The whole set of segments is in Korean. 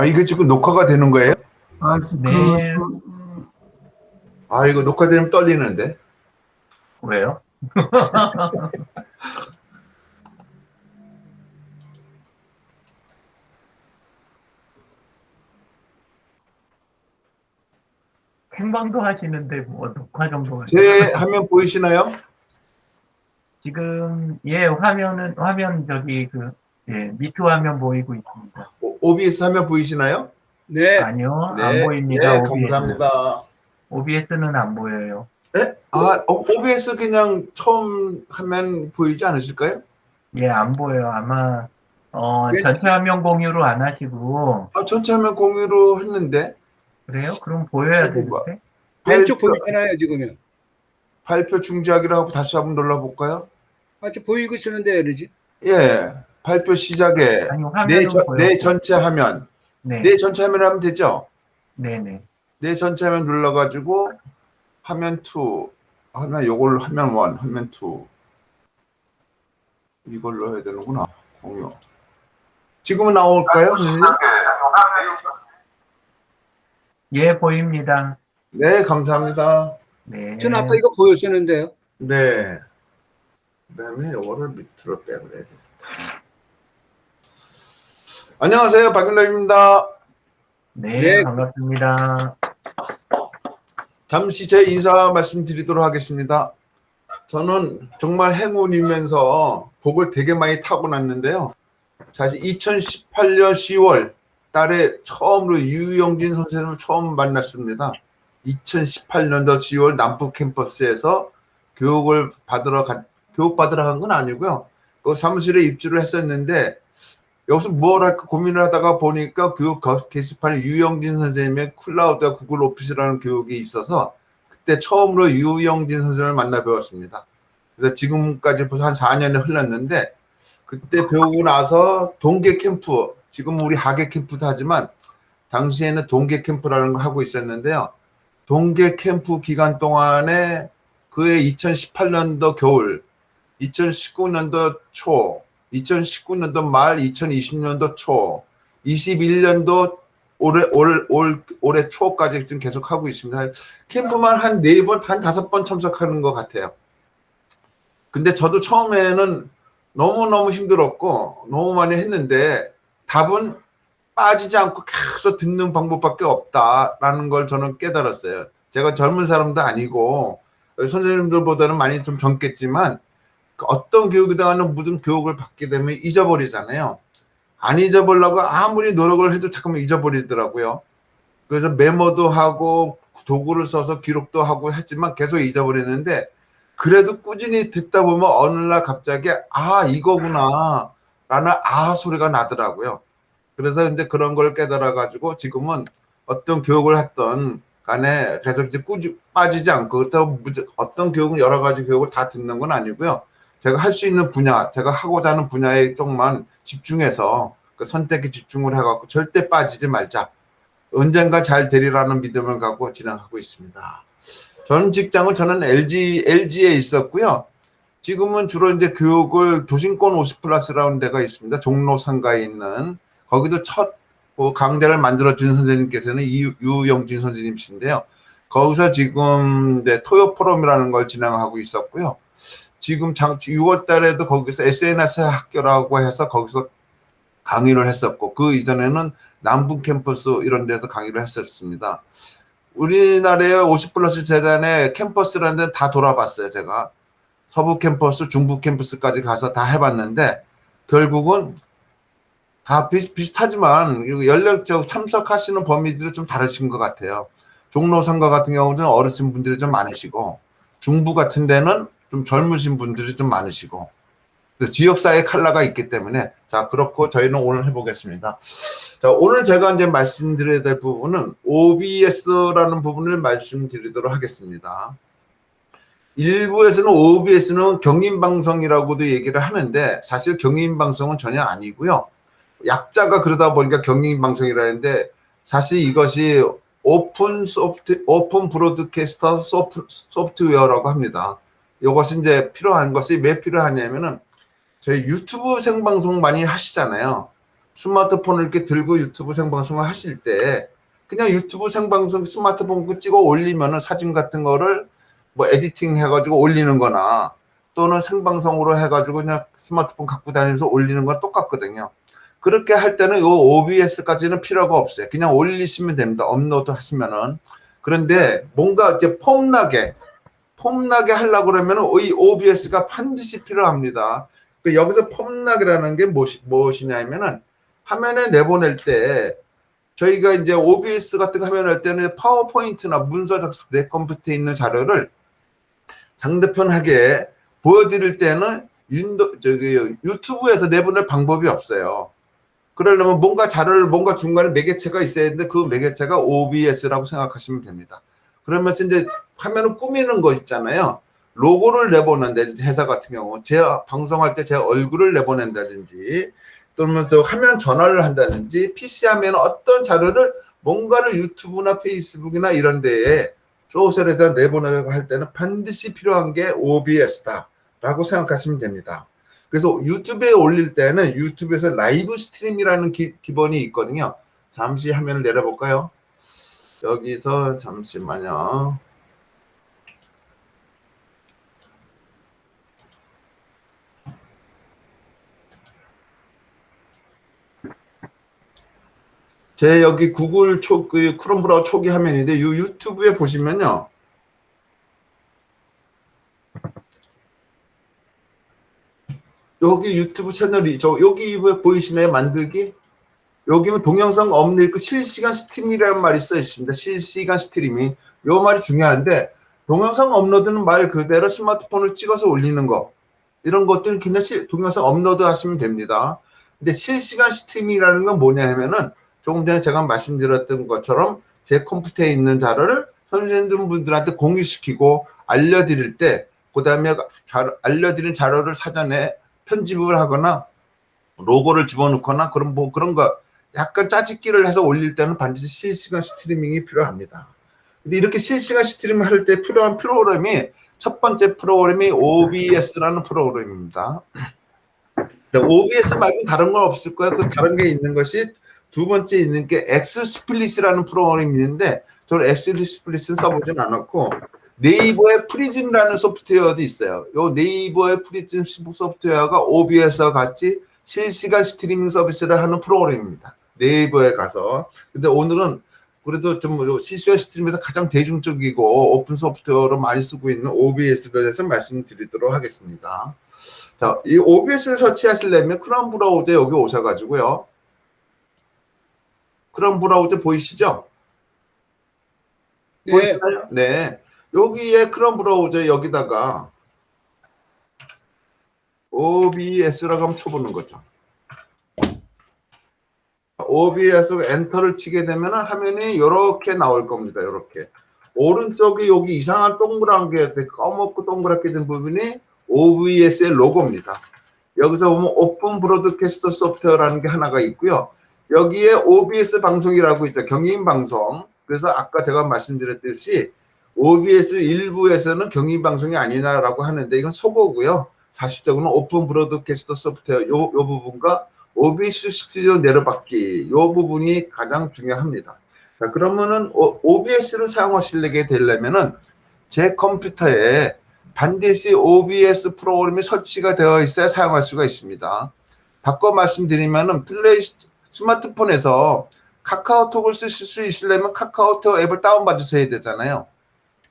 이거 지금 녹화가 되는 거예요? 네. 이거 녹화되면 떨리는데. 왜요? 생방도 하시는데 뭐 녹화 정도 제 화면 보이시나요? 지금 화면 저기 미투 화면 보이고 있습니다. OBS 화면 보이시나요? 네. 아니요, 안 네, 보입니다. 네, OBS. 감사합니다. OBS는 안 보여요. 네? OBS 그냥 처음 화면 보이지 않으실까요? 예, 안 보여요. 아마 네. 전체 화면 공유로 안 하시고. 전체 화면 공유로 했는데. 그래요? 그럼 보여야 되는데. 왼쪽 보이잖아요, 지금은. 발표 중지하기로 하고 다시 한번 눌러볼까요? 지금 보이고 있었는데, 그러지? 예, 발표 시작에 아니, 화면은 내 전체 화면, 네. 내 전체 화면 하면 되죠? 네네. 내 전체 화면 눌러가지고 화면 2, 요걸 화면 1, 화면 2 이걸로 해야 되는구나. 공유. 지금은 나올까요? 예, 보입니다. 네, 감사합니다. 네. 저는 아까 이거 보였었는데요. 네. 그 다음에 요거를 밑으로 빼버려야 되겠다. 안녕하세요, 박윤남입니다. 네, 네. 반갑습니다. 잠시 제 인사 말씀드리도록 하겠습니다. 저는 정말 행운이면서 복을 되게 많이 타고났는데요. 사실 2018년 10월 달에 처음으로 유영진 선생님을 처음 만났습니다. 2018년도 10월 남북 캠퍼스에서 교육받으러 간 건 아니고요. 그 사무실에 입주를 했었는데 여기서 뭘 할까 고민을 하다가 보니까 교육 게시판에 유영진 선생님의 클라우드와 구글 오피스라는 교육이 있어서 그때 처음으로 유영진 선생님을 만나 배웠습니다. 그래서 지금까지 벌써 한 4년이 흘렀는데 그때 배우고 나서 동계 캠프, 지금 우리 하계 캠프도 하지만 당시에는 동계 캠프라는 걸 하고 있었는데요. 동계 캠프 기간 동안에 그해 2018년도 겨울, 2019년도 초, 2019년도 말, 2020년도 초, 21년도 올해 초까지 지금 계속 하고 있습니다. 캠프만 한 4번, 한 5번 참석하는 것 같아요. 근데 저도 처음에는 너무너무 힘들었고 너무 많이 했는데 답은 빠지지 않고 계속 듣는 방법밖에 없다라는 걸 저는 깨달았어요. 제가 젊은 사람도 아니고 선생님들보다는 많이 좀 젊겠지만 어떤 교육이다가는 무슨 교육을 받게 되면 잊어버리잖아요. 안 잊어버리려고 아무리 노력을 해도 자꾸만 잊어버리더라고요. 그래서 메모도 하고 도구를 써서 기록도 하고 했지만 계속 잊어버리는데 그래도 꾸준히 듣다 보면 어느 날 갑자기 이거구나 라는 소리가 나더라고요. 그래서 근데 그런 걸 깨달아 가지고 지금은 어떤 교육을 했던 간에 계속 이제 빠지지 않고 그렇다고 어떤 교육은 여러 가지 교육을 다 듣는 건 아니고요. 제가 할 수 있는 분야, 제가 하고자 하는 분야에 쪽만 집중해서 그 선택에 집중을 해갖고 절대 빠지지 말자. 언젠가 잘 되리라는 믿음을 갖고 진행하고 있습니다. 전 직장은 저는 LG에 있었고요. 지금은 주로 이제 교육을 도심권 50플러스라는 데가 있습니다. 종로 상가에 있는 거기도 첫 강좌를 만들어준 선생님께서는 유영진 선생님이신데요. 거기서 지금 토요 포럼이라는 걸 진행하고 있었고요. 지금 6월 달에도 거기서 SNS 학교라고 해서 거기서 강의를 했었고 그 이전에는 남북 캠퍼스 이런 데서 강의를 했었습니다. 우리나라의 50플러스 재단의 캠퍼스라는 데는 다 돌아봤어요. 제가 서부 캠퍼스, 중부 캠퍼스까지 가서 다 해봤는데 결국은 다 비슷하지만 연령적 참석하시는 범위들이 좀 다르신 것 같아요. 종로 상가 같은 경우는 어르신 분들이 좀 많으시고 중부 같은 데는 좀 젊으신 분들이 좀 많으시고 지역사회 컬러가 있기 때문에 자 그렇고 저희는 오늘 해보겠습니다. 자 오늘 제가 이제 말씀드려야 될 부분은 OBS라는 부분을 말씀드리도록 하겠습니다. 일부에서는 OBS는 경인방송이라고도 얘기를 하는데 사실 경인방송은 전혀 아니고요. 약자가 그러다 보니까 경인방송이라는데 사실 이것이 오픈 브로드캐스터 소프트웨어라고 합니다. 이것이 이제 필요한 것이 왜 필요하냐면은 저희 유튜브 생방송 많이 하시잖아요. 스마트폰을 이렇게 들고 유튜브 생방송을 하실 때 그냥 유튜브 생방송 스마트폰 찍어 올리면은 사진 같은 거를 뭐 에디팅 해가지고 올리는 거나 또는 생방송으로 해가지고 그냥 스마트폰 갖고 다니면서 올리는 건 똑같거든요. 그렇게 할 때는 요 OBS까지는 필요가 없어요. 그냥 올리시면 됩니다. 업로드 하시면은. 그런데 뭔가 이제 폼나게 하려고 그러면은 이 OBS가 반드시 필요합니다. 여기서 폼나게라는 게 무엇이냐면은 화면에 내보낼 때 저희가 이제 OBS 같은 거 화면을 할 때는 파워포인트나 문서 작성 내 컴퓨터에 있는 자료를 상대편하게 보여드릴 때는 유튜브에서 내보낼 방법이 없어요. 그러려면 뭔가 중간에 매개체가 있어야 되는데 그 매개체가 OBS라고 생각하시면 됩니다. 그러면서 이제 화면을 꾸미는 거 있잖아요. 로고를 내보낸다든지 회사 같은 경우 제 방송할 때 제 얼굴을 내보낸다든지 또는 또 화면 전화를 한다든지 PC 화면 어떤 자료를 뭔가를 유튜브나 페이스북이나 이런 데에 소셜에다 내보내려고 할 때는 반드시 필요한 게 OBS다라고 생각하시면 됩니다. 그래서 유튜브에 올릴 때는 유튜브에서 라이브 스트림이라는 기본이 있거든요. 잠시 화면을 내려볼까요? 여기서 잠시만요. 제 여기 구글 크롬 브라우저 초기 화면인데 이 유튜브에 보시면요. 여기 유튜브 채널이 여기 보이시나요? 만들기? 여기는 동영상 업로드 실시간 스트리밍이라는 말이 써 있습니다. 실시간 스트리밍. 요 말이 중요한데 동영상 업로드는 말 그대로 스마트폰을 찍어서 올리는 거. 이런 것들은 그냥 동영상 업로드 하시면 됩니다. 근데 실시간 스트리밍이라는 건 뭐냐 하면은 조금 전에 제가 말씀드렸던 것처럼 제 컴퓨터에 있는 자료를 선생님들한테 공유시키고 알려드릴 때 그다음에 알려드린 자료를 사전에 편집을 하거나 로고를 집어넣거나 그런 거 약간 짜집기를 해서 올릴 때는 반드시 실시간 스트리밍이 필요합니다. 근데 이렇게 실시간 스트리밍 할 때 필요한 프로그램이 첫 번째 프로그램이 OBS라는 프로그램입니다. OBS 말고 다른 건 없을 거예요. 그 다른 게 있는 것이 두 번째 있는 게 엑스스플릿이라는 프로그램이 있는데 저는 엑스스플릿은 써보진 않았고 네이버의 프리즘이라는 소프트웨어도 있어요. 요 네이버의 프리즘 소프트웨어가 OBS와 같이 실시간 스트리밍 서비스를 하는 프로그램입니다. 네이버에 가서. 근데 오늘은 그래도 좀 실시간 스트리밍에서 가장 대중적이고 오픈 소프트웨어로 많이 쓰고 있는 OBS에 대해서 말씀드리도록 하겠습니다. 자, 이 OBS를 설치하시려면 크롬 브라우저 여기 오셔가지고요. 크롬 브라우저 보이시죠? 네. 보이시나요? 네. 여기에 크롬 브라우저 여기다가 OBS라고 한번 쳐보는 거죠. OBS 엔터를 치게 되면 화면이 이렇게 나올 겁니다. 이렇게. 오른쪽에 여기 이상한 동그란 게 검고 동그랗게 된 부분이 OBS의 로고입니다. 여기서 보면 오픈 브로드캐스터 소프트웨어라는 게 하나가 있고요. 여기에 OBS 방송이라고 있죠. 경인 방송. 그래서 아까 제가 말씀드렸듯이 OBS 일부에서는 경인 방송이 아니라고 하는데 이건 속어고요. 사실적으로는 오픈 브로드캐스터 소프트웨어 요 부분과 OBS 스튜디오 내려받기 이 부분이 가장 중요합니다. 자, 그러면은 OBS를 사용하시게 되려면은 제 컴퓨터에 반드시 OBS 프로그램이 설치가 되어 있어야 사용할 수가 있습니다. 바꿔 말씀드리면은 스마트폰에서 카카오톡을 쓰실 수 있으려면 카카오톡 앱을 다운받으셔야 되잖아요.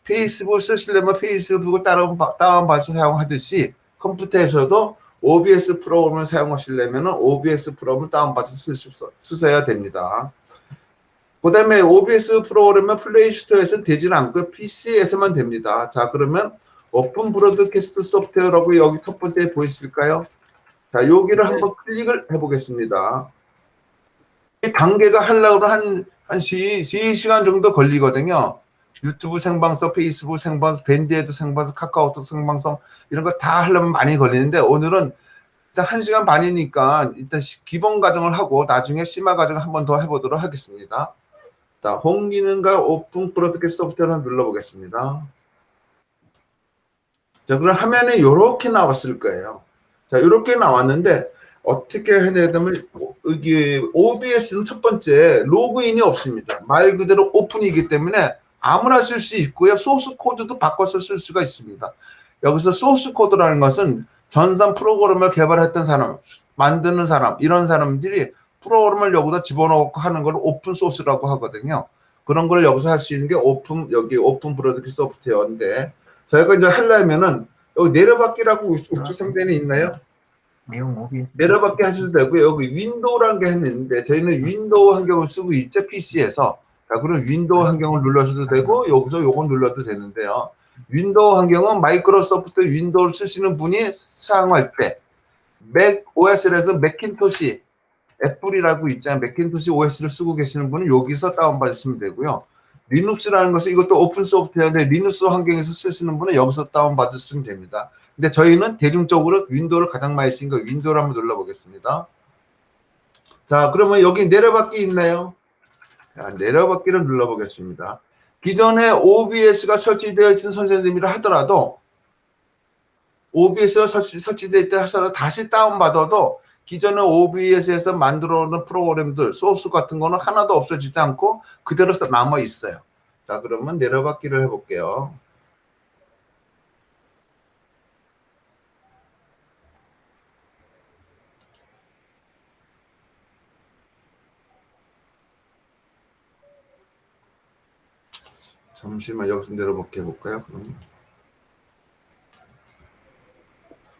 페이스북을 쓰시려면 페이스북을 다운받아서 사용하듯이 컴퓨터에서도 OBS 프로그램을 사용하시려면 OBS 프로그램을 다운받아서 쓰셔야 됩니다. 그 다음에 OBS 프로그램은 플레이스토어에서는 되지는 않고 PC에서만 됩니다. 자, 그러면 오픈 브로드캐스트 소프트웨어라고 여기 첫 번째 보이실까요? 자, 여기를 한번 클릭을 해보겠습니다. 이 단계가 하려고 한 3시간 정도 걸리거든요. 유튜브 생방송, 페이스북 생방송, 밴드에드 생방송, 카카오톡 생방송 이런 거 다 하려면 많이 걸리는데 오늘은 일단 1시간 반이니까 일단 기본 과정을 하고 나중에 심화 과정을 한 번 더 해보도록 하겠습니다. 자, 홈 기능과 오픈 브로드캐스트 소프트웨어를 눌러보겠습니다. 자, 그럼 화면에 이렇게 나왔을 거예요. 자, 이렇게 나왔는데 어떻게 해야 되면 여기 OBS는 첫 번째 로그인이 없습니다. 말 그대로 오픈이기 때문에 아무나 쓸 수 있고요. 소스 코드도 바꿔서 쓸 수가 있습니다. 여기서 소스 코드라는 것은 전산 프로그램을 개발했던 사람, 만드는 사람, 이런 사람들이 프로그램을 여기다 집어넣고 하는 걸 오픈 소스라고 하거든요. 그런 걸 여기서 할 수 있는 게 여기 오픈 프로덕트 소프트웨어인데, 저희가 이제 하려면은 여기 내려받기라고 우측 상단에 있나요? 내용 OBS. 내려받기 하셔도 되고요. 여기 윈도우라는 게 했는데 저희는 윈도우 환경을 쓰고 있죠, PC에서. 자, 그럼 윈도우 환경을 눌러셔도 되고 여기서 요거 눌러도 되는데요. 윈도우 환경은 마이크로소프트 윈도우를 쓰시는 분이 사용할 때 맥 OS에서 맥킨토시 애플이라고 있잖아요. 맥킨토시 OS를 쓰고 계시는 분은 여기서 다운받으시면 되고요. 리눅스라는 것은 이것도 오픈 소프트웨어인데 리눅스 환경에서 쓰시는 분은 여기서 다운받으시면 됩니다. 근데 저희는 대중적으로 윈도우를 가장 많이 쓰니까 윈도우를 한번 눌러보겠습니다. 자, 그러면 여기 내려받기 있나요? 자, 내려받기를 눌러보겠습니다. 기존에 OBS가 설치되어 있는 선생님이라 하더라도 OBS가 설치되어 있다 하더라도 다시 다운받아도 기존의 OBS에서 만들어 놓은 프로그램들, 소스 같은 거는 하나도 없어지지 않고 그대로 남아 있어요. 자, 그러면 내려받기를 해볼게요. 잠시만 여기서 내려받기 해볼까요? 그러면.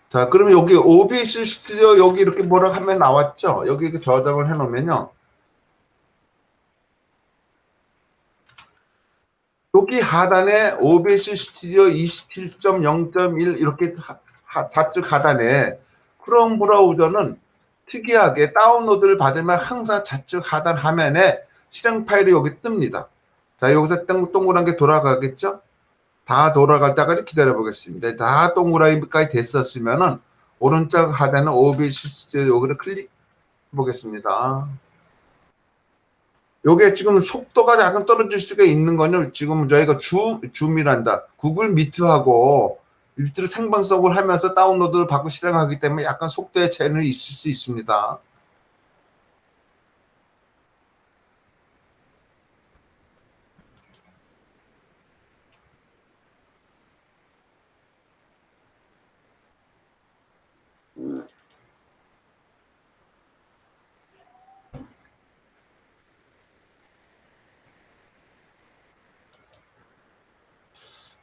자, 그러면 여기 OBS 스튜디오 여기 이렇게 뭐라 하면 나왔죠? 여기 이렇게 저장을 해놓으면요. 여기 하단에 OBS 스튜디오 27.0.1 이렇게 좌측 하단에 크롬 브라우저는 특이하게 다운로드를 받으면 항상 좌측 하단 화면에 실행 파일이 여기 뜹니다. 자, 여기서 동그란 게 돌아가겠죠? 다 돌아갈 때까지 기다려 보겠습니다. 다 동그라미까지 됐었으면은 오른쪽 하단에 OBS 스튜디오 여기를 클릭해 보겠습니다. 요게 지금 속도가 약간 떨어질 수가 있는 거는 지금 저희가 줌이란다. 구글 미트하고 미트로 생방송을 하면서 다운로드를 받고 실행하기 때문에 약간 속도의 차이는 있을 수 있습니다.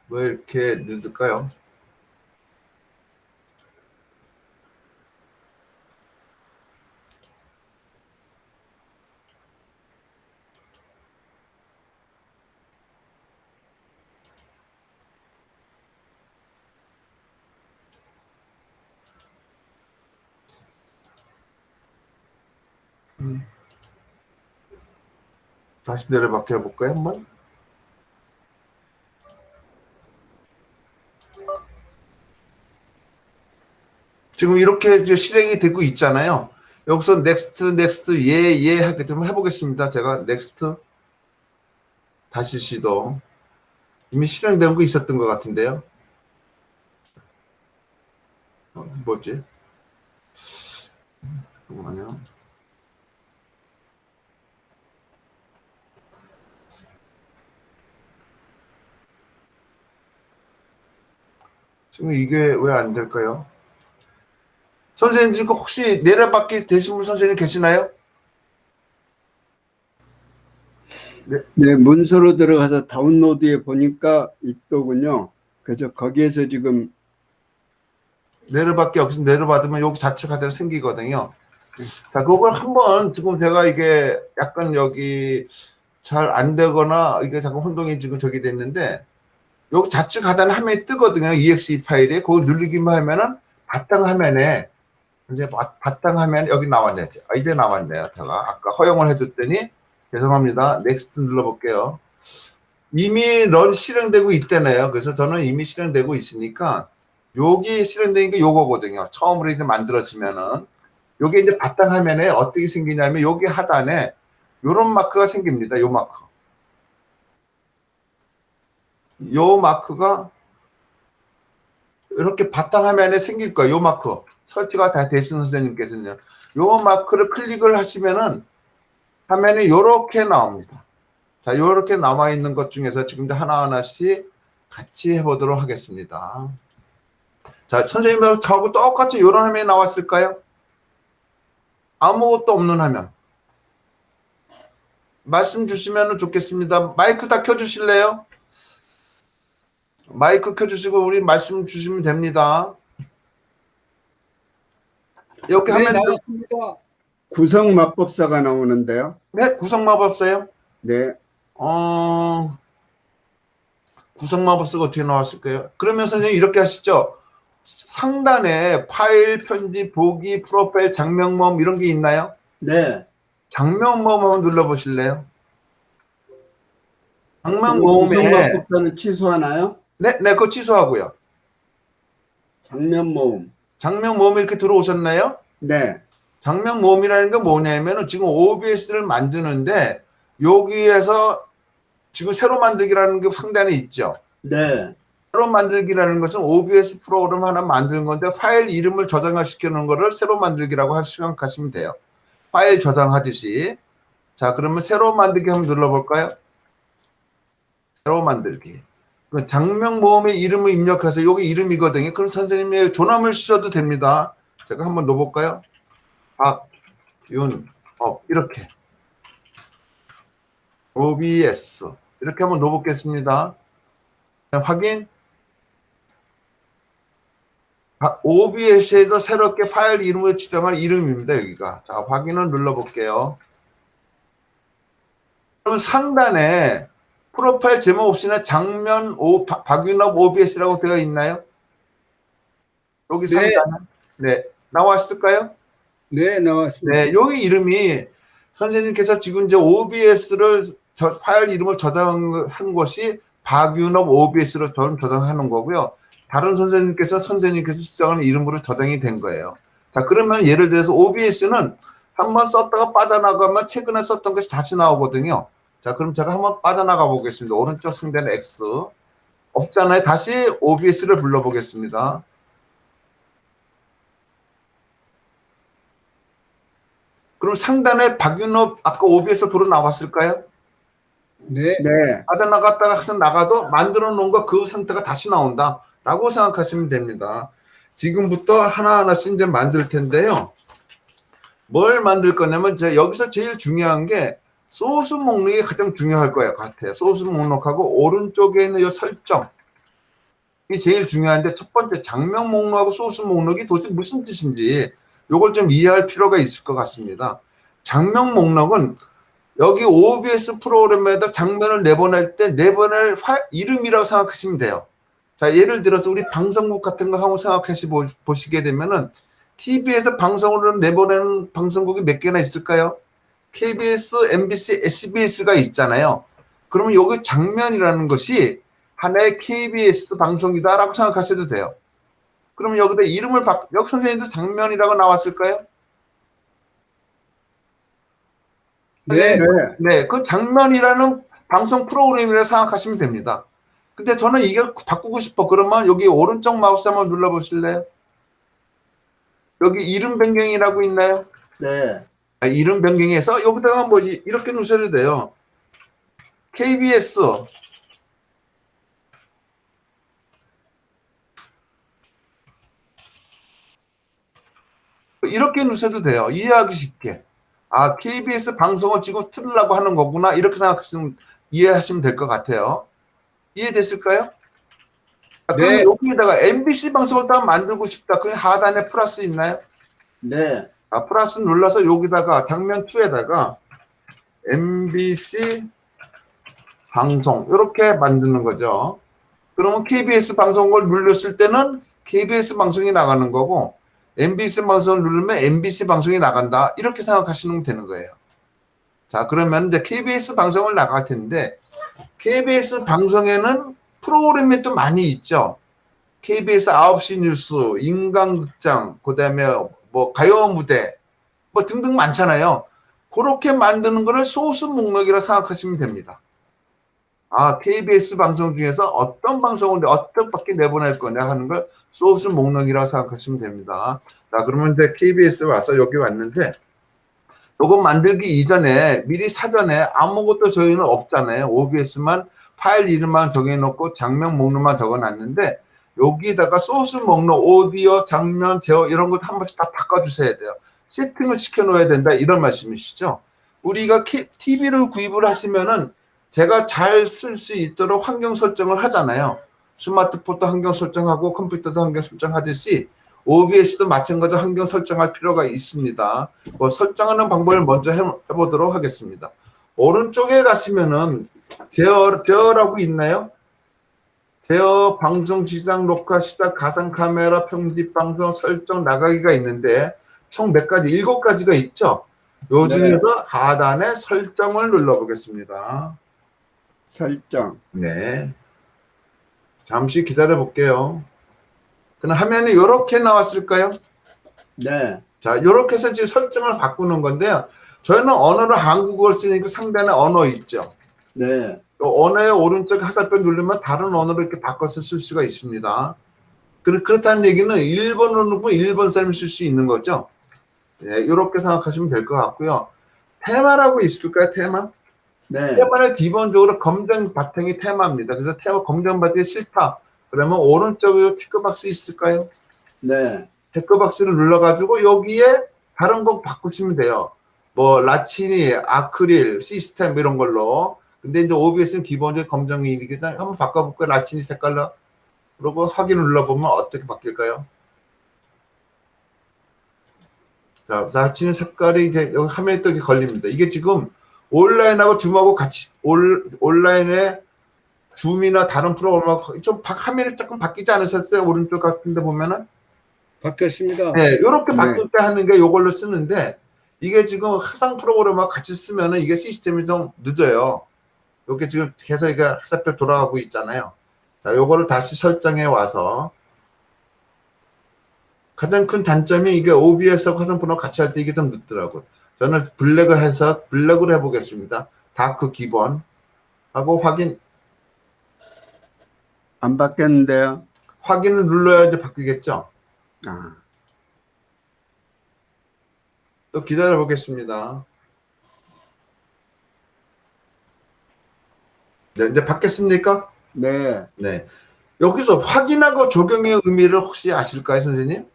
왜 이렇게 늦을까요? 다시 내려받게 해볼까요, 한번? 지금 이렇게 이제 실행이 되고 있잖아요. 여기서 넥스트, 예 하게 되면 해보겠습니다. 제가 넥스트 다시 시도. 이미 실행된 거 있었던 것 같은데요. 뭐지? 잠깐만요. 지금 이게 왜 안 될까요? 선생님 지금 혹시 내려받기 되신 분 선생님 계시나요? 네, 문서로 들어가서 다운로드에 보니까 있더군요. 그래서 거기에서 지금 내려받기 여기서 내려받으면 여기 좌측 하단에 생기거든요. 자, 그걸 한번 지금 제가 이게 약간 여기 잘 안 되거나 이게 잠깐 혼동이 지금 저기 됐는데 여기 좌측 하단에 화면이 뜨거든요. exe 파일이. 그거 누르기만 하면은 바탕화면에 이제 바탕화면에 여기 나왔네요. 이제 나왔네요. 제가 아까 허용을 해줬더니 죄송합니다. 넥스트 눌러볼게요. 이미 런 실행되고 있다네요. 그래서 저는 이미 실행되고 있으니까 여기 실행된 게 요거거든요. 처음으로 이제 만들어지면은 요게 이제 바탕화면에 어떻게 생기냐면 여기 하단에 요런 마크가 생깁니다. 요 마크. 요 마크가 이렇게 바탕화면에 생길 거예요. 요 마크. 설치가 다 되신 선생님께서는요. 요 마크를 클릭을 하시면은 화면에 요렇게 나옵니다. 자, 요렇게 남아 있는 것 중에서 지금 하나하나씩 같이 해보도록 하겠습니다. 자, 선생님하고 저하고 똑같이 요런 화면이 나왔을까요? 아무것도 없는 화면. 말씀 주시면 좋겠습니다. 마이크 다 켜주실래요? 마이크 켜주시고 우리 말씀 주시면 됩니다. 이렇게 네, 하면 나왔습니다. 구성 마법사가 나오는데요. 네, 구성마법사요? 네. 구성마법사가 어떻게 나왔을까요? 그러면 선생님 이렇게 하시죠. 상단에 파일, 편집, 보기, 프로파일, 장면 모음 이런 게 있나요? 네. 장면 모음 한번 눌러보실래요? 장면 구성 모음에 마법사는 취소하나요? 네, 그거 취소하고요. 장면 모음. 장면 모음에 이렇게 들어오셨나요? 네. 장면 모음이라는 게 뭐냐면은 지금 OBS를 만드는데 여기에서 지금 새로 만들기라는 게 상단에 있죠. 네. 새로 만들기라는 것은 OBS 프로그램 하나 만드는 건데 파일 이름을 저장을 시키는 거를 새로 만들기라고 생각하시면 돼요. 파일 저장하듯이. 자, 그러면 새로 만들기 한번 눌러볼까요? 새로 만들기. 장면 모음의 이름을 입력해서 여기 이름이거든요. 그럼 선생님의 존함을 쓰셔도 됩니다. 제가 한번 넣어볼까요? 박윤업 이렇게 OBS 이렇게 한번 넣어보겠습니다. 확인. OBS에서 새롭게 파일 이름을 지정할 이름입니다. 여기가. 자, 확인을 눌러볼게요. 그럼 상단에 프로파일 제목 없이나 장면 박윤업 OBS라고 되어 있나요? 여기 네. 상단에. 네. 나왔을까요? 네, 나왔습니다. 네. 여기 이름이 선생님께서 지금 이제 OBS를 파일 이름을 저장한 것이 박윤업 OBS로 저장하는 거고요. 다른 선생님께서 지정하는 이름으로 저장이 된 거예요. 자, 그러면 예를 들어서 OBS는 한번 썼다가 빠져나가면 최근에 썼던 것이 다시 나오거든요. 자, 그럼 제가 한번 빠져나가 보겠습니다. 오른쪽 상단에 X. 없잖아요. 다시 OBS를 불러보겠습니다. 그럼 상단에 박윤업 아까 OBS 불어 나왔을까요? 네. 네. 빠져나갔다가 해서 나가도 만들어 놓은 거 그 상태가 다시 나온다 라고 생각하시면 됩니다. 지금부터 하나하나씩 이제 만들 텐데요. 뭘 만들 거냐면 여기서 제일 중요한 게 소스 목록이 가장 중요할 거예요. 같아요. 소스 목록하고 오른쪽에 있는 이 설정 이 제일 중요한데 첫 번째 장면 목록하고 소스 목록이 도대체 무슨 뜻인지 요걸 좀 이해할 필요가 있을 것 같습니다. 장면 목록은 여기 OBS 프로그램에다 장면을 내보낼 때 내보낼 이름이라고 생각하시면 돼요. 자, 예를 들어서 우리 방송국 같은 거 한번 생각해 보시게 되면은 TV에서 방송으로 내보내는 방송국이 몇 개나 있을까요? KBS, MBC, SBS가 있잖아요. 그러면 여기 장면이라는 것이 하나의 KBS 방송이다라고 생각하셔도 돼요. 그럼 여기다 이름을 여기 선생님도 장면이라고 나왔을까요? 네. 네, 그 장면이라는 방송 프로그램이라고 생각하시면 됩니다. 근데 저는 이걸 바꾸고 싶어. 그러면 여기 오른쪽 마우스 한번 눌러보실래요? 여기 이름 변경이라고 있나요? 네. 이름 변경해서 여기다가 뭐 이렇게 놓으셔도 돼요. KBS 이렇게 놓으셔도 돼요. 이해하기 쉽게. 아, KBS 방송을 지금 틀으려고 하는 거구나. 이렇게 이해하시면 될 것 같아요. 이해됐을까요? 아, 그럼 네. 여기에다가 MBC 방송을 또 만들고 싶다. 그럼 하단에 플러스 있나요? 네. 아, 플러스 눌러서 여기다가 장면 2에다가 MBC 방송 이렇게 만드는 거죠. 그러면 KBS 방송을 눌렀을 때는 KBS 방송이 나가는 거고 MBC 방송을 누르면 MBC 방송이 나간다. 이렇게 생각하시면 되는 거예요. 자, 그러면 이제 KBS 방송을 나갈 텐데 KBS 방송에는 프로그램이 또 많이 있죠. KBS 9시 뉴스, 인간극장, 그다음에 뭐 가요 무대 뭐 등등 많잖아요. 그렇게 만드는 거를 소스 목록이라 생각하시면 됩니다. KBS 방송 중에서 어떤 방송을 어떻게 내보낼 거냐 하는 걸 소스 목록이라고 생각하시면 됩니다. 자, 그러면 이제 KBS 와서 여기 왔는데, 요거 만들기 이전에 미리 사전에 아무것도 저희는 없잖아요. OBS만 파일 이름만 정해놓고 장면 목록만 적어놨는데, 여기다가 소스 목록, 오디오, 장면, 제어 이런 걸 한 번씩 다 바꿔주셔야 돼요. 세팅을 시켜놓아야 된다, 이런 말씀이시죠. 우리가 TV를 구입을 하시면은 제가 잘 쓸 수 있도록 환경 설정을 하잖아요. 스마트폰도 환경 설정하고 컴퓨터도 환경 설정하듯이 OBS도 마찬가지로 환경 설정할 필요가 있습니다. 뭐 설정하는 방법을 먼저 해보도록 하겠습니다. 오른쪽에 가시면은 제어라고 있나요? 제어, 방송, 지상, 녹화, 시작, 가상 카메라, 편집, 방송, 설정, 나가기가 있는데 총 몇 가지? 7가지가 있죠? 요 중에서 하단에 설정을 눌러보겠습니다. 설정. 네. 잠시 기다려 볼게요. 그럼 화면이 이렇게 나왔을까요? 네. 자, 이렇게 해서 지금 설정을 바꾸는 건데요. 저희는 언어를 한국어를 쓰니까 상단에 언어 있죠. 네. 또 언어의 오른쪽 화살표 누르면 다른 언어로 이렇게 바꿔서 쓸 수가 있습니다. 그렇다는 얘기는 1번으로 놓고 1번 셈을 쓸 수 있는 거죠. 네, 이렇게 생각하시면 될 것 같고요. 테마라고 있을까요? 테마? 네. 테마는 기본적으로 검정 바탕이 테마입니다. 그래서 테마 검정 바탕이 싫다. 그러면 오른쪽에 체크박스 있을까요? 네. 체크박스를 눌러가지고 여기에 다른 거 바꾸시면 돼요. 뭐 라치니, 아크릴, 시스템 이런 걸로. 근데 이제 OBS는 기본적으로 검정이니까 한번 바꿔볼까요? 라치니 색깔로. 그리고 확인 눌러보면 어떻게 바뀔까요? 자, 라치니 색깔이 이제 여기 화면에 또 걸립니다. 이게 지금 온라인하고 줌하고 같이 온라인에 줌이나 다른 프로그램하고 좀 화면이 조금 바뀌지 않으셨어요? 오른쪽 같은데 보면은? 바뀌었습니다. 네, 이렇게 네. 바꿀 때 하는 게 이걸로 쓰는데 이게 지금 화상 프로그램하고 같이 쓰면은 이게 시스템이 좀 늦어요. 이게 지금 계속 이게 화살표 돌아가고 있잖아요. 자, 요거를 다시 설정해 와서 가장 큰 단점이 이게 OBS하고 화상 프로그램 같이 할 때 이게 좀 늦더라고요. 저는 블랙을 해서 블랙으로 해보겠습니다. 다크 기본 하고 확인. 안 바뀌었는데요. 확인을 눌러야지 바뀌겠죠. 아. 또 기다려 보겠습니다. 네, 이제 바뀌었습니까? 네. 네. 여기서 확인하고 적용의 의미를 혹시 아실까요, 선생님?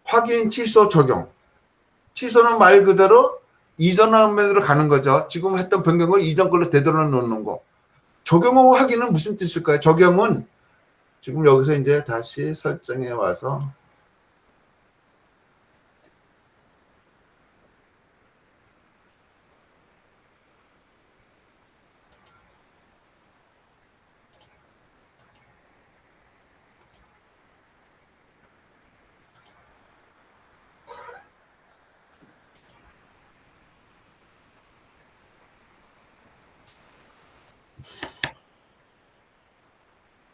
확인, 취소, 적용. 취소는 말 그대로 이전 화면으로 가는 거죠. 지금 했던 변경을 이전 걸로 되돌려 놓는 거. 적용하고 확인은 무슨 뜻일까요? 적용은 지금 여기서 이제 다시 설정해 와서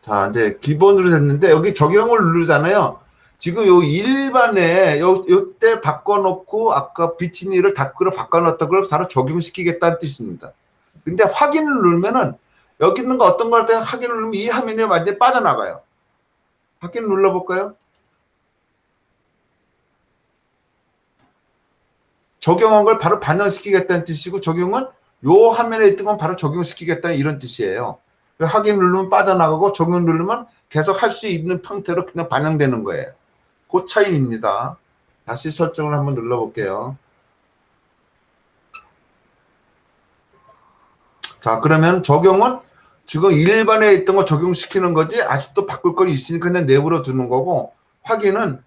자, 이제 기본으로 됐는데 여기 적용을 누르잖아요. 지금 요 일반에 요때 바꿔놓고 아까 비치니를 다크로 바꿔놨던 걸 바로 적용시키겠다는 뜻입니다. 근데 확인을 누르면은 여기 있는 거 어떤 거 할 때 확인을 누르면 이 화면이 완전히 빠져나가요. 확인 눌러볼까요? 적용한 걸 바로 반영시키겠다는 뜻이고 적용은 요 화면에 있던 건 바로 적용시키겠다는 이런 뜻이에요. 확인 누르면 빠져나가고 적용 누르면 계속 할 수 있는 형태로 그냥 반영되는 거예요. 그 차이입니다. 다시 설정을 한번 눌러볼게요. 자, 그러면 적용은 지금 일반에 있던 거 적용시키는 거지 아직도 바꿀 거 있으니까 그냥 내버려 두는 거고 확인은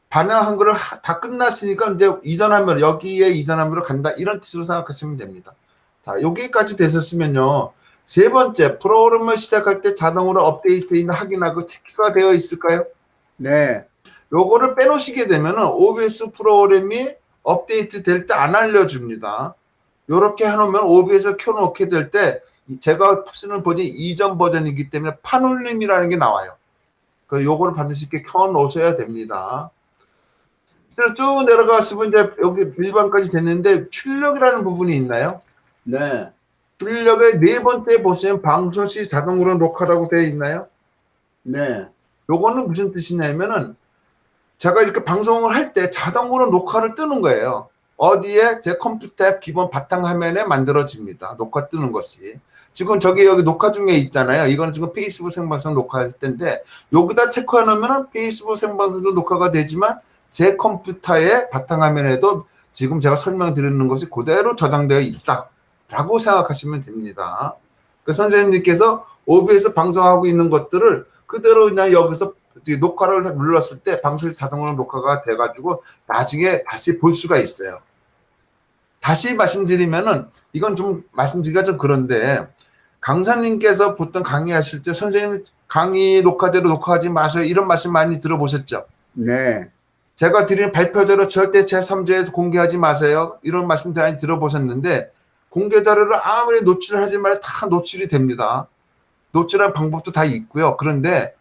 반영한 거를 다 끝났으니까 이제 이전하면 여기에 이전하면 간다 이런 뜻으로 생각하시면 됩니다. 자, 여기까지 되셨으면요. 세 번째, 프로그램을 시작할 때 자동으로 업데이트는 확인하고 체크가 되어 있을까요? 네. 요거를 빼놓으시게 되면은 OBS 프로그램이 업데이트 될 때 안 알려줍니다. 요렇게 해놓으면 OBS를 켜놓게 될 때 제가 쓰는 버전이 이전 버전이기 때문에 판울림이라는 게 나와요. 그 요거를 반드시 이렇게 켜놓으셔야 됩니다. 쭉 내려가시면 이제 여기 일반까지 됐는데 출력이라는 부분이 있나요? 네. 출력의 네 번째 보시면 방송 시 자동으로 녹화라고 되어 있나요? 네. 요거는 무슨 뜻이냐면은 제가 이렇게 방송을 할 때 자동으로 녹화를 뜨는 거예요. 어디에? 제 컴퓨터의 기본 바탕화면에 만들어집니다. 녹화 뜨는 것이. 지금 저기 여기 녹화 중에 있잖아요. 이거는 지금 페이스북 생방송 녹화할 때인데 여기다 체크해 놓으면 페이스북 생방송도 녹화가 되지만 제 컴퓨터의 바탕화면에도 지금 제가 설명드리는 것이 그대로 저장되어 있다라고 생각하시면 됩니다. 그 선생님께서 OBS 방송하고 있는 것들을 그대로 그냥 여기서 녹화를 눌렀을 때 방송이 자동으로 녹화가 돼가지고 나중에 다시 볼 수가 있어요. 다시 말씀드리면은 이건 좀 말씀드리기가 좀 그런데 강사님께서 보통 강의하실 때 선생님 강의 녹화대로 녹화하지 마세요 이런 말씀 많이 들어보셨죠? 네. 제가 드리는 발표자료 절대 제3자에 공개하지 마세요 이런 말씀 많이 들어보셨는데 공개 자료를 아무리 노출을 하지 말아도 다 노출이 됩니다. 노출한 방법도 다 있고요. 그런데